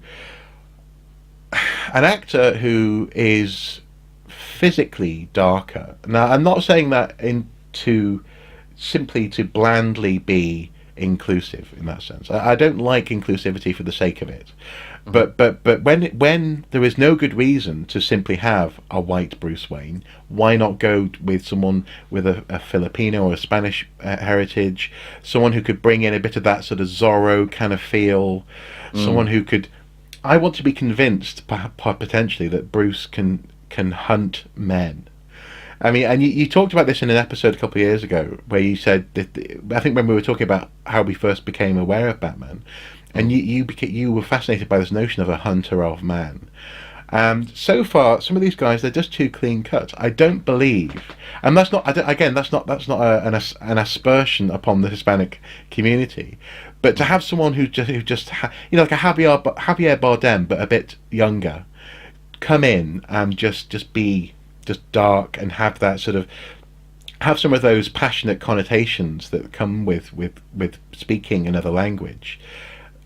S1: is physically darker. Now, I'm not saying that simply to blandly be inclusive in that sense. I don't like inclusivity for the sake of it. But when there is no good reason to simply have a white Bruce Wayne, why not go with someone with a Filipino or a Spanish heritage, someone who could bring in a bit of that sort of Zorro kind of feel, someone who could. I want to be convinced, potentially, that Bruce can hunt men. I mean, and you talked about this in an episode a couple of years ago, where you said that I think when we were talking about how we first became aware of Batman, and you were fascinated by this notion of a hunter of man. And so far, some of these guys, they're just too clean cut. I don't believe, and that's not an aspersion upon the Hispanic community, but to have someone who just like a Javier Bardem, but a bit younger, come in and just be just dark and have that sort of have some of those passionate connotations that come with speaking another language.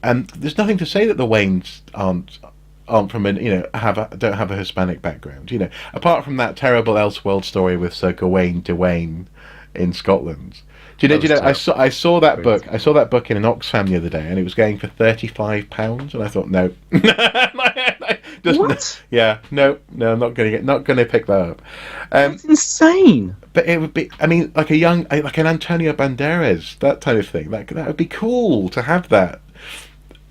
S1: And there's nothing to say that the Waynes aren't from don't have a Hispanic background, apart from that terrible Elseworld story with Sir Gawain Dewayne in Scotland. I saw that book. I saw that book in an Oxfam the other day, and it was going for £35, and I thought, no,
S2: what?
S1: Yeah, no, I'm not going to pick that up.
S2: That's insane.
S1: But it would be, I mean, like an Antonio Banderas, that kind of thing. That would be cool to have that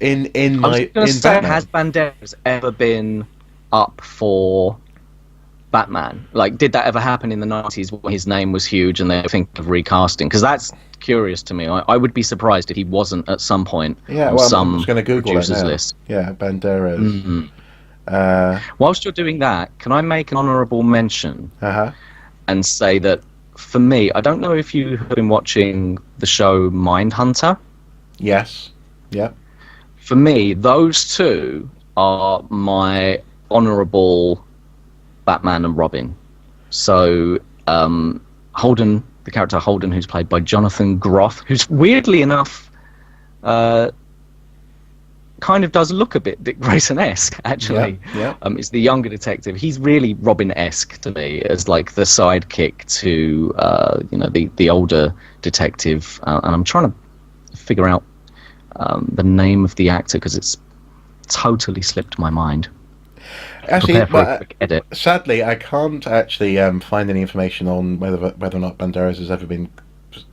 S1: in Batman.
S2: Has Banderas ever been up for Batman? Like, did that ever happen in the 90s when his name was huge and they think of recasting? Because that's curious to me. I would be surprised if he wasn't at some point on some
S1: I'm just going to Google
S2: producers
S1: it now.
S2: list.
S1: Yeah, Banderas.
S2: Mm-hmm. Whilst you're doing that, can I make an honourable mention and say that, for me, I don't know if you have been watching the show Mindhunter.
S1: Yes. Yeah.
S2: For me, those two are my honourable Batman and Robin. So Holden, the character Holden, who's played by Jonathan Groff, who's weirdly enough kind of does look a bit Dick Grayson-esque, actually.
S1: Yeah.
S2: Is the younger detective. He's really Robin-esque to me, as like the sidekick to the older detective. And I'm trying to figure out the name of the actor because it's totally slipped my mind.
S1: Actually,
S2: edit.
S1: Sadly, I can't actually find any information on whether or not Banderas has ever been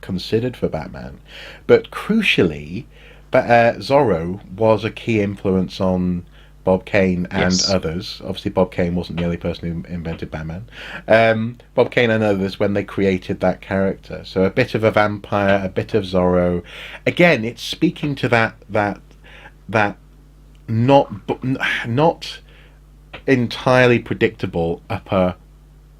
S1: considered for Batman. But crucially, Zorro was a key influence on Bob Kane and others. Obviously, Bob Kane wasn't the only person who invented Batman. Bob Kane and others when they created that character. So a bit of a vampire, a bit of Zorro. Again, it's speaking to that not entirely predictable upper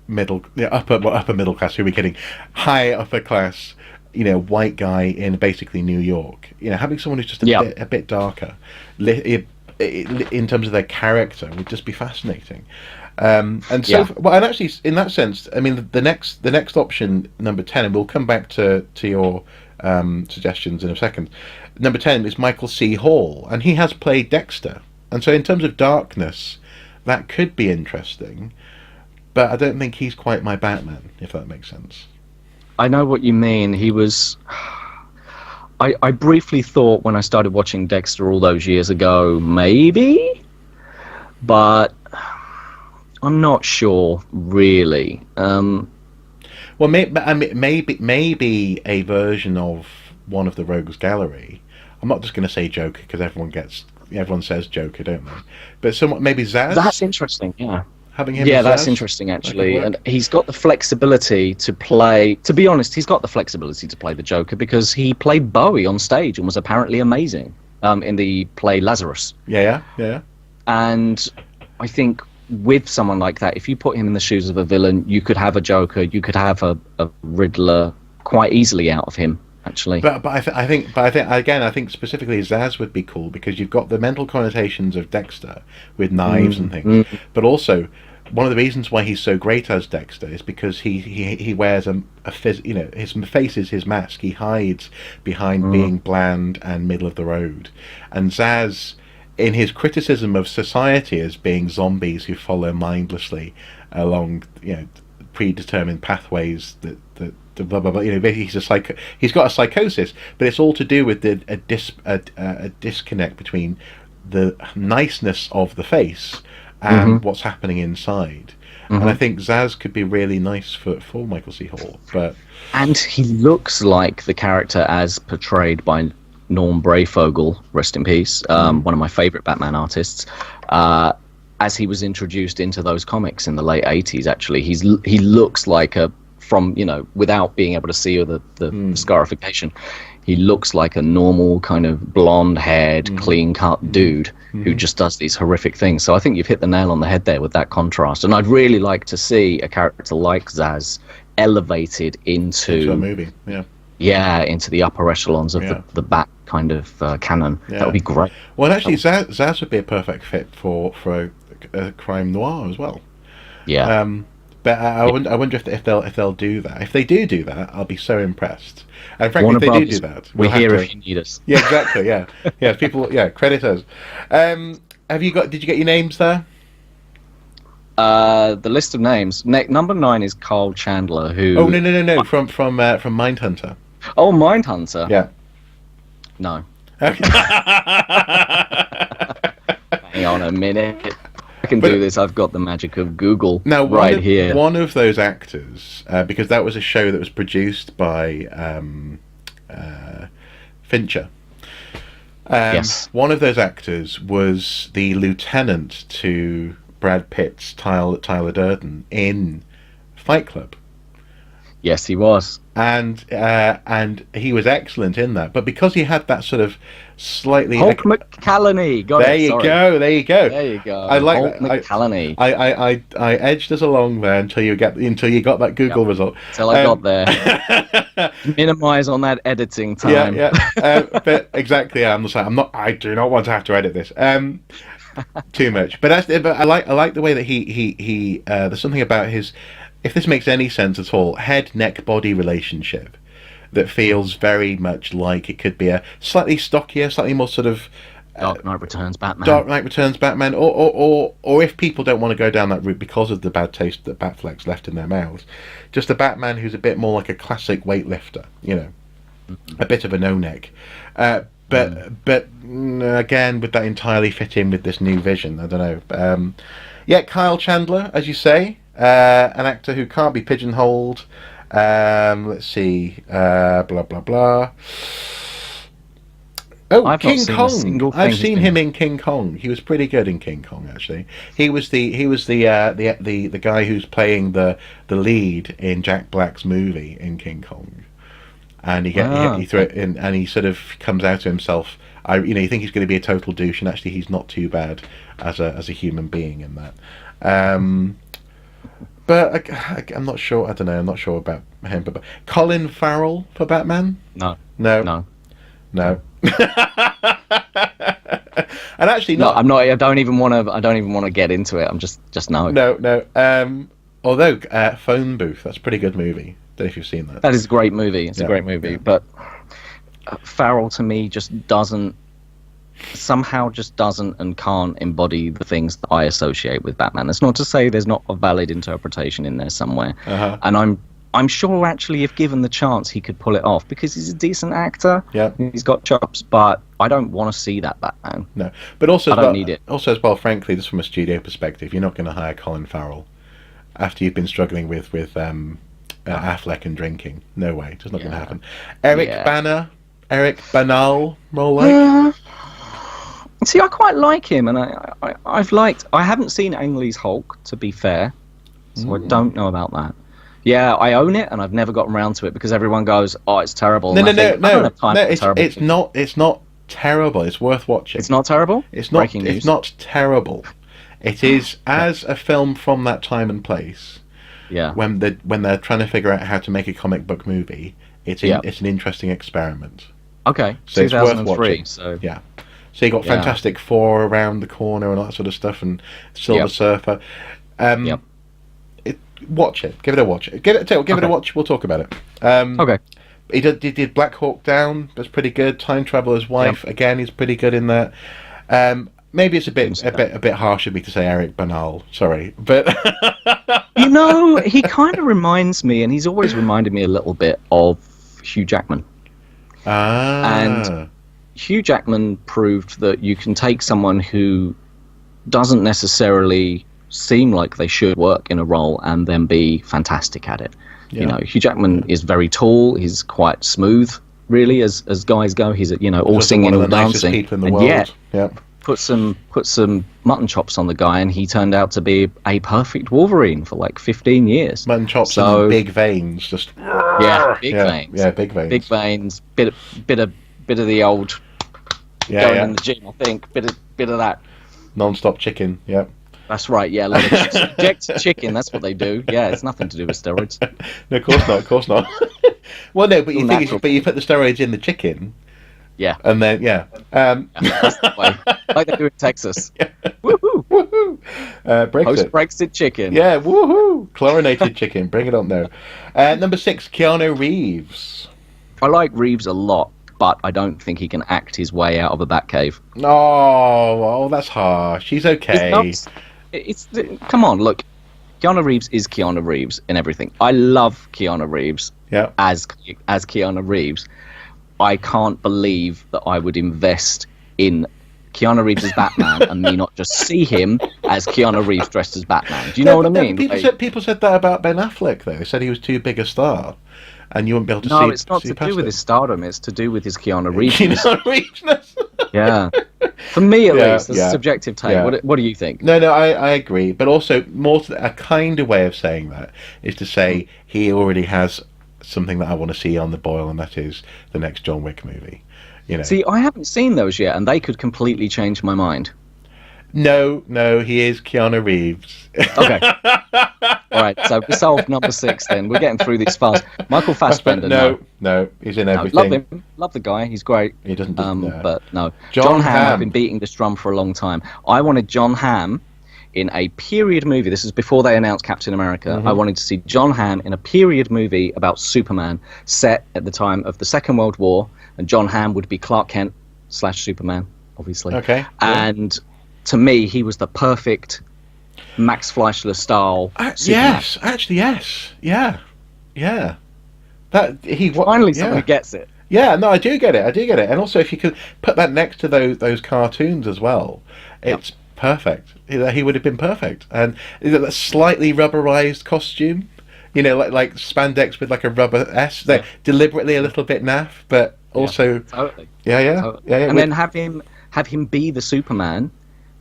S1: middle class. Who are we kidding? High upper class, white guy in basically New York. Having someone who's just a bit darker, in terms of their character, would just be fascinating. And actually, in that sense, I mean, the next option, number 10, and we'll come back to your suggestions in a second. Number 10 is Michael C. Hall, and he has played Dexter. And so, in terms of darkness, that could be interesting, but I don't think he's quite my Batman, if that makes sense.
S2: I know what you mean. He was... I briefly thought when I started watching Dexter all those years ago, maybe, but I'm not sure, really.
S1: Well, maybe a version of one of the Rogues Gallery. I'm not just going to say Joker, because everyone says Joker, don't they? But maybe Zaz.
S2: That's interesting. Yeah.
S1: Having him.
S2: Yeah, that's interesting actually, and he's got the flexibility to play. To be honest, he's got the flexibility to play the Joker because he played Bowie on stage and was apparently amazing in the play Lazarus.
S1: Yeah.
S2: And I think with someone like that, if you put him in the shoes of a villain, you could have a Joker, you could have a Riddler quite easily out of him. Actually,
S1: but I think specifically Zaz would be cool because you've got the mental connotations of Dexter with knives and things, but also one of the reasons why he's so great as Dexter is because he wears his face is his mask. He hides behind being bland and middle of the road, and Zaz, in his criticism of society as being zombies who follow mindlessly along predetermined pathways that blah blah blah. You know, he's he's got a psychosis, but it's all to do with a disconnect between the niceness of the face and what's happening inside. And I think Zaz could be really nice for Michael C. Hall, but
S2: and he looks like the character as portrayed by Norm Brayfogle, rest in peace, one of my favorite Batman artists. As he was introduced into those comics in the late 80s, actually, he looks like without being able to see the scarification, he looks like a normal kind of blonde-haired, clean-cut dude who just does these horrific things. So I think you've hit the nail on the head there with that contrast. And I'd really like to see a character like Zaz elevated into
S1: a movie,
S2: into the upper echelons of the Bat kind of canon. That would be great.
S1: Well, actually, Zaz would be a perfect fit for a crime noir as well.
S2: Yeah.
S1: But I wonder if they'll do that. If they do that, I'll be so impressed. And frankly,
S2: Warner
S1: if they
S2: Brothers,
S1: do that,
S2: we're here if you need us.
S1: Yeah, exactly. Yeah, people. Yeah, credit us. Have you got? Did you get your names there?
S2: The list of names. Number 9 is Carl Chandler, who.
S1: Oh no! From Mindhunter.
S2: Oh, Mindhunter.
S1: Yeah.
S2: No.
S1: Okay.
S2: Hang on a minute. I can do this. I've got the magic of Google
S1: now,
S2: here.
S1: One of those actors, because that was a show that was produced by Fincher.
S2: Yes.
S1: One of those actors was the lieutenant to Brad Pitt's Tyler Durden in Fight Club.
S2: Yes, he was.
S1: And he was excellent in that, but because he had that sort of slightly
S2: Holt McCallany.
S1: There you go.
S2: There you go.
S1: I like
S2: Holt
S1: that.
S2: McCallany.
S1: I edged us along there until you got that Google result.
S2: Until I got there. Minimize on that editing time.
S1: But exactly. I do not want to have to edit this. Too much. But I like the way that he there's something about his. If this makes any sense at all, head-neck-body relationship that feels very much like it could be a slightly stockier, slightly more sort of
S2: Dark Knight Returns
S1: Batman, or if people don't want to go down that route because of the bad taste that Batfleck's left in their mouths, just a Batman who's a bit more like a classic weightlifter, a bit of a no-neck. But again, would that entirely fit in with this new vision? I don't know. Kyle Chandler, as you say. An actor who can't be pigeonholed. Let's see. Blah blah blah. Oh, King Kong. I've seen him in King Kong. He was pretty good in King Kong, actually. He was the guy who's playing the lead in Jack Black's movie in King Kong, and he threw it in, and he sort of comes out to himself. You think he's going to be a total douche, and actually he's not too bad as a human being in that. But I'm not sure. I don't know. I'm not sure about him. But Colin Farrell for Batman?
S2: No.
S1: And actually,
S2: no. I'm not. I don't even want to get into it. I'm just no.
S1: No. Although Phone Booth, that's a pretty good movie. Don't know if you've seen that.
S2: That is a great movie. It's a great movie. Yeah. But Farrell to me just doesn't and can't embody the things that I associate with Batman. That's not to say there's not a valid interpretation in there somewhere. And I'm sure actually if given the chance he could pull it off because he's a decent actor.
S1: Yeah.
S2: He's got chops, but I don't want to see that Batman.
S1: No. But also
S2: I don't need it.
S1: Also as well, frankly, just from a studio perspective, you're not going to hire Colin Farrell after you've been struggling with Affleck and drinking. No way. It's just not going to happen. Eric Bana, more like.
S2: See, I quite like him, and I haven't seen Ang Lee's Hulk, to be fair, so I don't know about that. Yeah, I own it, and I've never gotten around to it because everyone goes, "Oh, it's terrible."
S1: No. It's not terrible. It's worth watching.
S2: It's not terrible.
S1: It's not.
S2: Breaking news.
S1: It's not terrible. It is as a film from that time and place.
S2: Yeah.
S1: When they're trying to figure out how to make a comic book movie, it's an interesting experiment.
S2: Okay.
S1: So
S2: 2003.
S1: It's worth watching.
S2: So
S1: yeah. So you got Fantastic Four around the corner and all that sort of stuff, and Silver Surfer. Watch it. Give it a watch. Give it a watch. We'll talk about it.
S2: Okay.
S1: He did Black Hawk Down. That's pretty good. Time Traveler's Wife. Again, he's pretty good in that. maybe it's a bit harsh of me to say Eric Bernal. Sorry, but
S2: he kind of reminds me, and he's always reminded me a little bit of Hugh Jackman. And Hugh Jackman proved that you can take someone who doesn't necessarily seem like they should work in a role and then be fantastic at it. Yeah. Hugh Jackman is very tall. He's quite smooth, really, as guys go. He's all singing, all dancing, and yet put some mutton chops on the guy, and he turned out to be a perfect Wolverine for like 15 years.
S1: Mutton chops and big veins, just
S2: big veins.
S1: Yeah, big veins.
S2: Big veins. Bit of the old going in the gym. I think bit of that.
S1: Non-stop chicken. Yeah.
S2: That's right, yeah. Inject chicken, that's what they do. Yeah, it's nothing to do with steroids.
S1: No, of course not. Well, no, but you put the steroids in the chicken.
S2: Yeah.
S1: And then,
S2: that's the way. Like they do in Texas.
S1: Yeah.
S2: Woohoo!
S1: Woohoo!
S2: Post-Brexit chicken.
S1: Yeah, woohoo! Chlorinated chicken. Bring it on now. Number 6, Keanu Reeves.
S2: I like Reeves a lot, but I don't think he can act his way out of a Batcave.
S1: Oh, that's harsh. He's okay.
S2: Come on, look. Keanu Reeves is Keanu Reeves in everything. I love Keanu Reeves as Keanu Reeves. I can't believe that I would invest in Keanu Reeves as Batman and me not just see him as Keanu Reeves dressed as Batman. Do you know what I mean?
S1: People said that about Ben Affleck, though. They said he was too big a star. And you wouldn't be able to see.
S2: No, it's not to do with his stardom. It's to do with his Keanu Reeves. Yeah, for me at least, it's a subjective take. Yeah. What do you think?
S1: No, I agree. But also, a kind of way of saying that is to say he already has something that I want to see on the boil, and that is the next John Wick movie.
S2: See, I haven't seen those yet, and they could completely change my mind.
S1: No, he is Keanu Reeves.
S2: Okay. All right, so we solved number 6 then. We're getting through these fast. Michael Fassbender,
S1: no, he's in everything.
S2: Love him. Love the guy. He's great.
S1: He doesn't
S2: but no. John Hamm, I've been beating this drum for a long time. I wanted John Hamm in a period movie. This is before they announced Captain America. Mm-hmm. I wanted to see John Hamm in a period movie about Superman set at the time of the Second World War, and John Hamm would be Clark Kent / Superman, obviously.
S1: Okay.
S2: And to me, he was the perfect Max Fleischler style.
S1: Yes, actually, yes, yeah.
S2: Finally, someone who gets it.
S1: Yeah, no, I do get it, and also if you could put that next to those cartoons as well, it's perfect. He would have been perfect, and that slightly rubberized costume, like spandex with like a rubber S, deliberately a little bit naff, but also
S2: totally.
S1: Yeah.
S2: And then have him be the Superman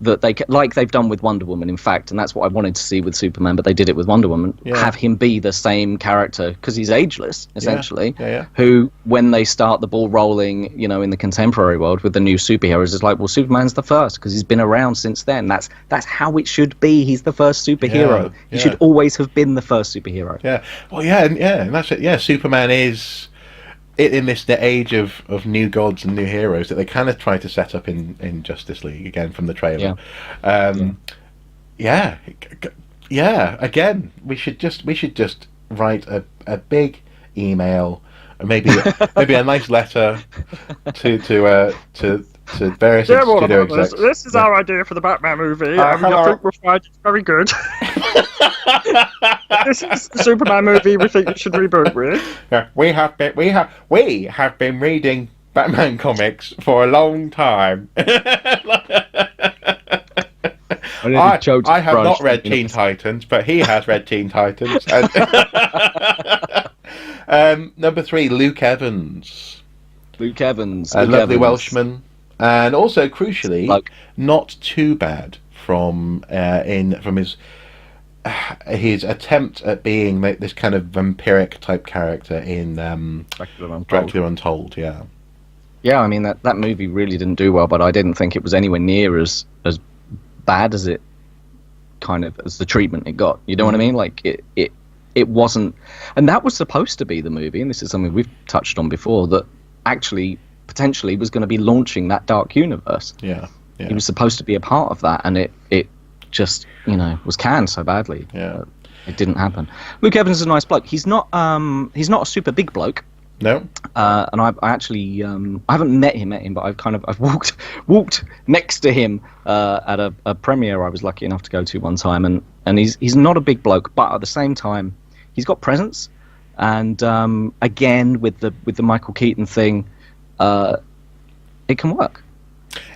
S2: that they've done with Wonder Woman, in fact, and that's what I wanted to see with Superman, but they did it with Wonder Woman. Yeah. Have him be the same character, because he's ageless, essentially, who, when they start the ball rolling, in the contemporary world with the new superheroes, it's like, well, Superman's the first, because he's been around since then. That's how it should be. He's the first superhero. He should always have been the first superhero.
S1: Yeah. Well, and that's it. Yeah, Superman is... in this age of new gods and new heroes that they kind of try to set up in Justice League again from the trailer. Again, we should just write a big email, or maybe a nice letter to various studio execs.
S3: This is our idea for the Batman movie. I think we'll find it very good. This is the Superman movie we think you should reboot with.
S1: Yeah, we have been reading Batman comics for a long time. I have not read Teen Titans, but he has read Teen Titans. Number 3, Luke Evans.
S2: A
S1: lovely Welshman, and also crucially, not too bad from his attempt at being this kind of vampiric type character in Dracula Untold.
S2: Yeah, I mean that movie really didn't do well, but I didn't think it was anywhere near as bad as it as the treatment it got. You know what I mean? Like it wasn't, and that was supposed to be the movie, and this is something we've touched on before, that actually potentially was going to be launching that dark universe.
S1: Yeah.
S2: He was supposed to be a part of that, and it just was canned so badly.
S1: Yeah,
S2: it didn't happen. Luke Evans is a nice bloke. He's not a super big bloke.
S1: No.
S2: And I actually I haven't met him, but I've walked next to him at a premiere I was lucky enough to go to one time, and he's not a big bloke, but at the same time he's got presence, and again with the Michael Keaton thing, it can work.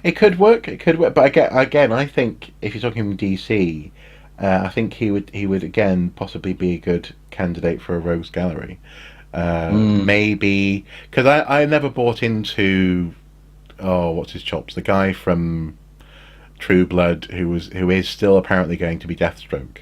S1: It could work. It could work. But again, I think if you're talking DC, I think he would again possibly be a good candidate for a rogues gallery. Maybe because I never bought into what's his chops, the guy from True Blood who is still apparently going to be Deathstroke.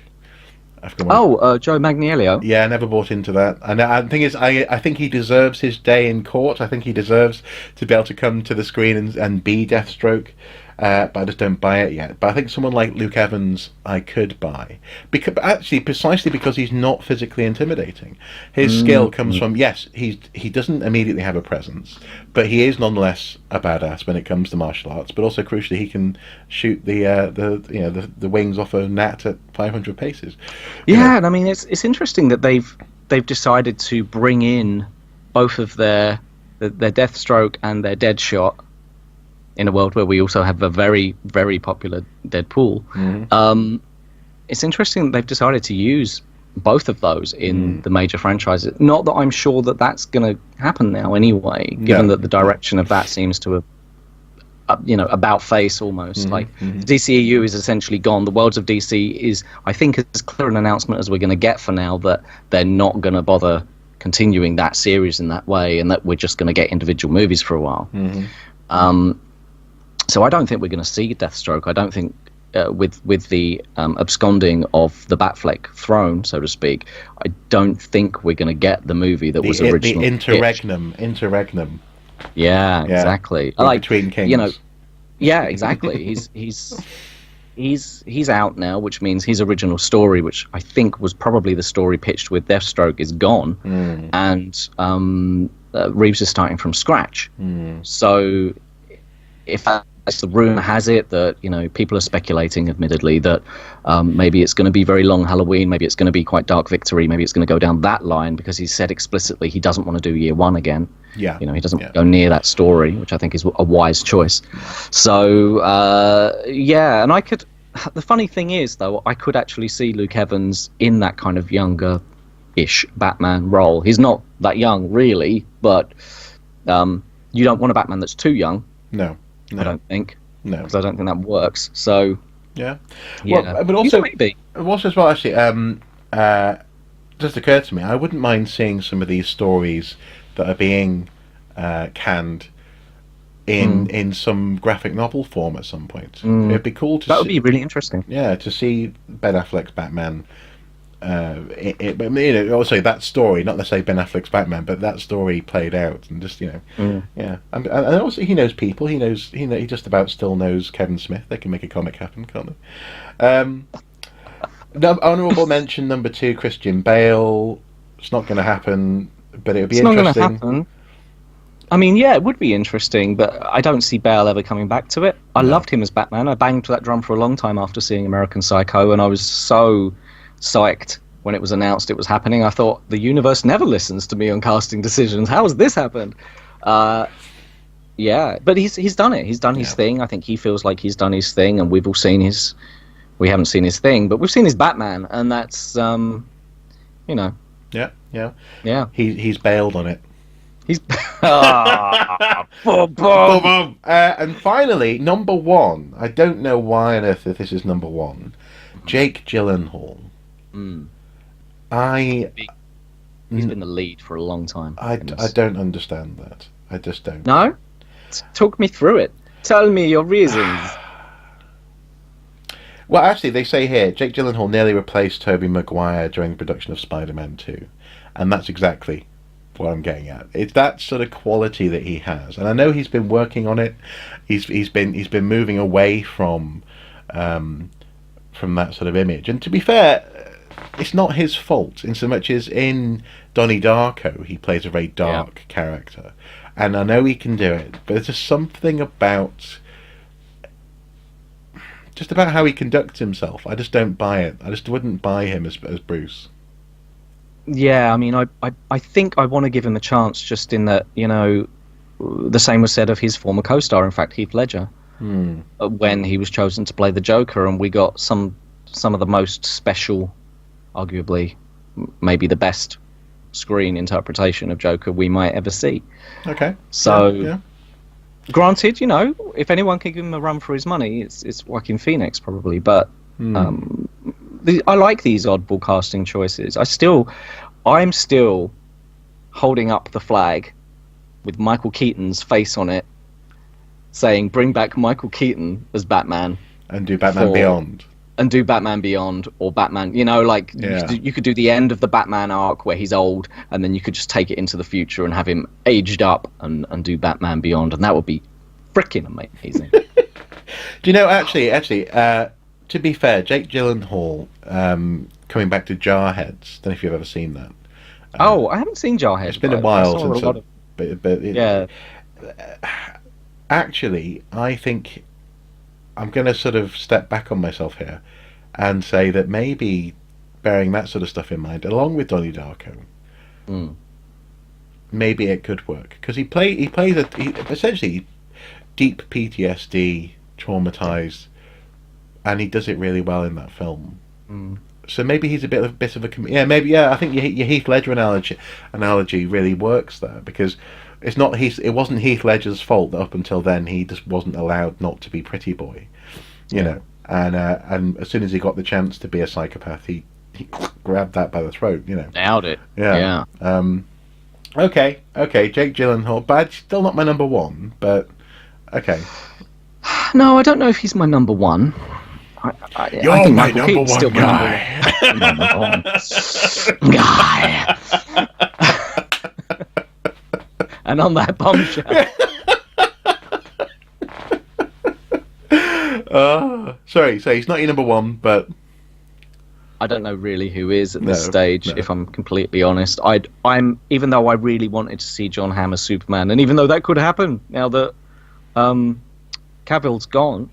S2: Joe Manganiello.
S1: Yeah, I never bought into that. And the thing is, I think he deserves his day in court. I think he deserves to be able to come to the screen and be Deathstroke. But I just don't buy it yet. But I think someone like Luke Evans I could buy, precisely because he's not physically intimidating. His skill comes from, yes, he doesn't immediately have a presence, but he is nonetheless a badass when it comes to martial arts. But also crucially, he can shoot the wings off a gnat at 500 paces.
S2: Yeah, and I mean it's interesting that they've decided to bring in both of their Deathstroke and their Deadshot in a world where we also have a very, very popular Deadpool. It's interesting that they've decided to use both of those in the major franchises. Not that I'm sure that that's going to happen now anyway, given that the direction of that seems to have, about face almost. Like the DCEU is essentially gone. The worlds of DC is, I think, as clear an announcement as we're going to get for now that they're not going to bother continuing that series in that way, and that we're just going to get individual movies for a while. So I don't think we're going to see Deathstroke. I don't think with the absconding of the Batfleck throne, so to speak, I don't think we're going to get the movie that was originally
S1: the interregnum.
S2: Yeah, exactly. Like
S1: between kings.
S2: Yeah, exactly. He's out now, which means his original story, which I think was probably the story pitched with Deathstroke, is gone, and Reeves is starting from scratch. So if the rumor has it that people are speculating, admittedly, that maybe it's going to be very long Halloween, maybe it's going to be quite Dark Victory, maybe it's going to go down that line, because he said explicitly he doesn't want to do year one again. He doesn't go near that story, which I think is a wise choice. So and the funny thing is, though, I could actually see Luke Evans in that kind of younger-ish Batman role. He's not that young, really, but you don't want a Batman that's too young.
S1: No.
S2: I don't think.
S1: No,
S2: because I don't think that works. So,
S1: well, but also,
S2: maybe.
S1: Also as well, actually, just occurred to me, I wouldn't mind seeing some of these stories that are being canned in some graphic novel form at some point. It'd be cool to.
S2: That would be really interesting.
S1: Yeah, to see Ben Affleck's Batman. But also that story, not necessarily Ben Affleck's Batman, but that story played out, and just and also he knows people. He just about still knows Kevin Smith. They can make a comic happen, can't they? Honourable mention number 2, Christian Bale. It's not going to happen, but it would be interesting.
S2: It's not going to happen. I mean, yeah, it would be interesting, but I don't see Bale ever coming back to it. I loved him as Batman. I banged that drum for a long time after seeing American Psycho, and I was so psyched when it was announced it was happening. I thought, the universe never listens to me on casting decisions. How has this happened? But he's done it. He's done his thing. I think he feels like he's done his thing, and we've all seen his. We haven't seen his thing, but we've seen his Batman, and that's Yeah.
S1: He's bailed on it.
S2: He's.
S1: And finally, number 1. I don't know why on earth this is number 1. Jake Gyllenhaal.
S2: He's been the lead for a long time.
S1: I don't understand that. I just don't.
S2: No? Talk me through it. Tell me your reasons.
S1: Well, actually, they say here, Jake Gyllenhaal nearly replaced Tobey Maguire during the production of Spider-Man 2. And that's exactly what I'm getting at. It's that sort of quality that he has. And I know he's been working on it. He's been moving away from that sort of image. And to be fair, it's not his fault, in so much as in Donnie Darko he plays a very dark character, and I know he can do it, but there's just something about how he conducts himself. I just don't buy it. I just wouldn't buy him as Bruce.
S2: Yeah, I mean, I think I want to give him a chance, just in that, the same was said of his former co-star, in fact, Heath Ledger, when he was chosen to play the Joker, and we got some of the most special, arguably, maybe the best screen interpretation of Joker we might ever see.
S1: Okay.
S2: So,
S1: yeah.
S2: Granted, if anyone can give him a run for his money, it's Joaquin Phoenix probably, but I like these oddball casting choices. I'm still holding up the flag with Michael Keaton's face on it, saying, "Bring back Michael Keaton as Batman,
S1: and do Batman Beyond,
S2: and do Batman Beyond, or Batman." You could do the end of the Batman arc where he's old, and then you could just take it into the future and have him aged up and do Batman Beyond, and that would be freaking amazing.
S1: Do you know, actually, to be fair, Jake Gyllenhaal, coming back to Jarheads. Don't know if you've ever seen that.
S2: I haven't seen Jarheads.
S1: It's been a while since. Actually, I think I'm going to sort of step back on myself here and say that maybe, bearing that sort of stuff in mind, along with Donnie Darko, maybe it could work, because he plays essentially deep PTSD, traumatized, and he does it really well in that film. So maybe he's a bit of a I think your Heath Ledger analogy really works there, because it wasn't Heath Ledger's fault that up until then he just wasn't allowed not to be pretty boy, and as soon as he got the chance to be a psychopath, he grabbed that by the throat,
S2: Nailed it.
S1: Yeah. Okay, Jake Gyllenhaal, but still not my number one, but okay.
S2: No, I don't know if he's my number one. I
S1: You're
S2: think
S1: my
S2: Michael
S1: number
S2: Keaton's
S1: one
S2: still
S1: guy.
S2: my number one guy. And on that bombshell.
S1: Sorry, so he's not your number one, but
S2: I don't know really who is at this stage, if I'm completely honest. I'm even though I really wanted to see John Hamm as Superman, and even though that could happen now that Cavill's gone,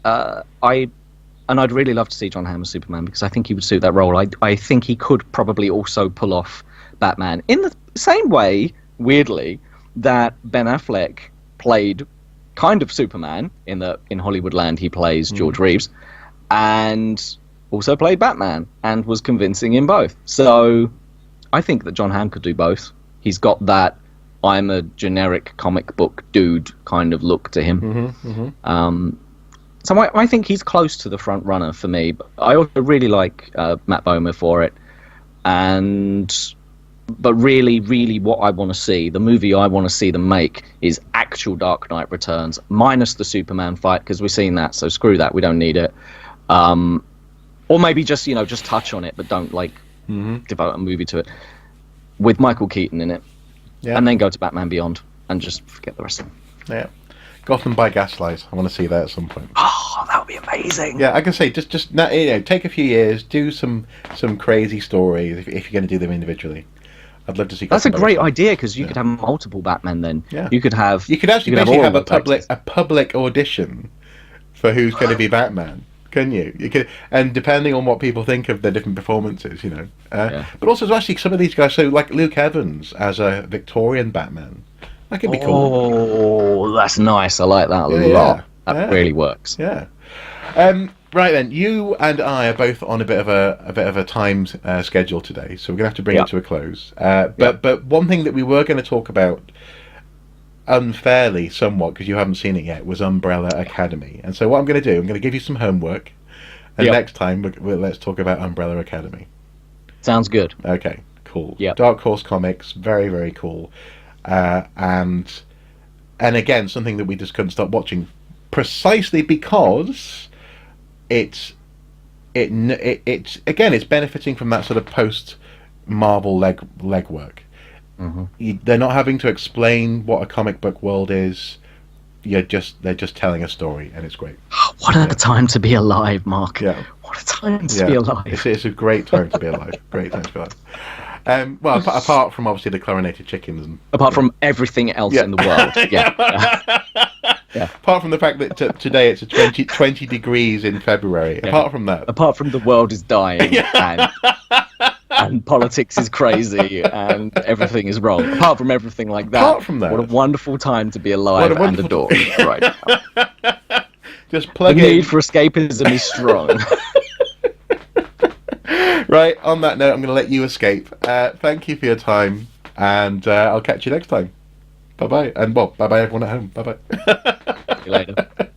S2: I'd really love to see John Hamm as Superman, because I think he would suit that role. I think he could probably also pull off Batman in the same way, weirdly, that Ben Affleck played kind of Superman in Hollywoodland. He plays George Reeves, and also played Batman, and was convincing in both. So I think that John Hamm could do both. He's got that I'm a generic comic book dude kind of look to him. So I think he's close to the front runner for me. But I also really like Matt Bomer for it. But really, really what I want to see, the movie I want to see them make, is actual Dark Knight Returns, minus the Superman fight, because we've seen that, so screw that, we don't need it. Or maybe just touch on it, but don't devote a movie to it, with Michael Keaton in it. And then go to Batman Beyond and just forget the rest of them.
S1: Yeah. Gotham by Gaslight. I want to see that at some point.
S2: Oh, that would be amazing.
S1: Yeah, I can say just take a few years, do some crazy stories if you're going to do them individually. I'd love to see.
S2: That's a great idea, because you could have multiple Batman then.
S1: Yeah.
S2: You could actually
S1: have a public audition for who's going to be Batman. Can you? You could, and depending on what people think of their different performances, But also, actually, some of these guys. So, like Luke Evans as a Victorian Batman, that could be cool.
S2: Oh, that's nice. I like that a lot. That really works.
S1: Yeah. Right then, you and I are both on a bit of a timed schedule today, so we're gonna have to bring it to a close. But one thing that we were going to talk about, unfairly somewhat, because you haven't seen it yet, was Umbrella Academy. And so what I'm going to do, I'm going to give you some homework, and next time let's talk about Umbrella Academy.
S2: Sounds good.
S1: Okay, cool.
S2: Yep.
S1: Dark Horse Comics, very, very cool. And again, something that we just couldn't stop watching, precisely because it's benefiting from that sort of post Marvel legwork. They're not having to explain what a comic book world is. They're just telling a story, and it's great.
S2: What a time to be alive, Mark.
S1: Yeah.
S2: What a time to be alive.
S1: It's a great time to be alive. Great time to be alive. Well, apart from obviously the chlorinated chickens, and
S2: apart from everything else in the world. Yeah.
S1: Apart from the fact that today it's a 20 degrees in February. Yeah. Apart from that.
S2: Apart from the world is dying and and politics is crazy and everything is wrong. Apart from everything like that,
S1: Apart from that,
S2: what a wonderful time to be alive and adore right now.
S1: Just plug
S2: the
S1: in.
S2: need for escapism is strong.
S1: Right, on that note, I'm going to let you escape. Thank you for your time, and I'll catch you next time. Bye-bye. And, well, bye-bye everyone at home. Bye-bye.
S2: See you later.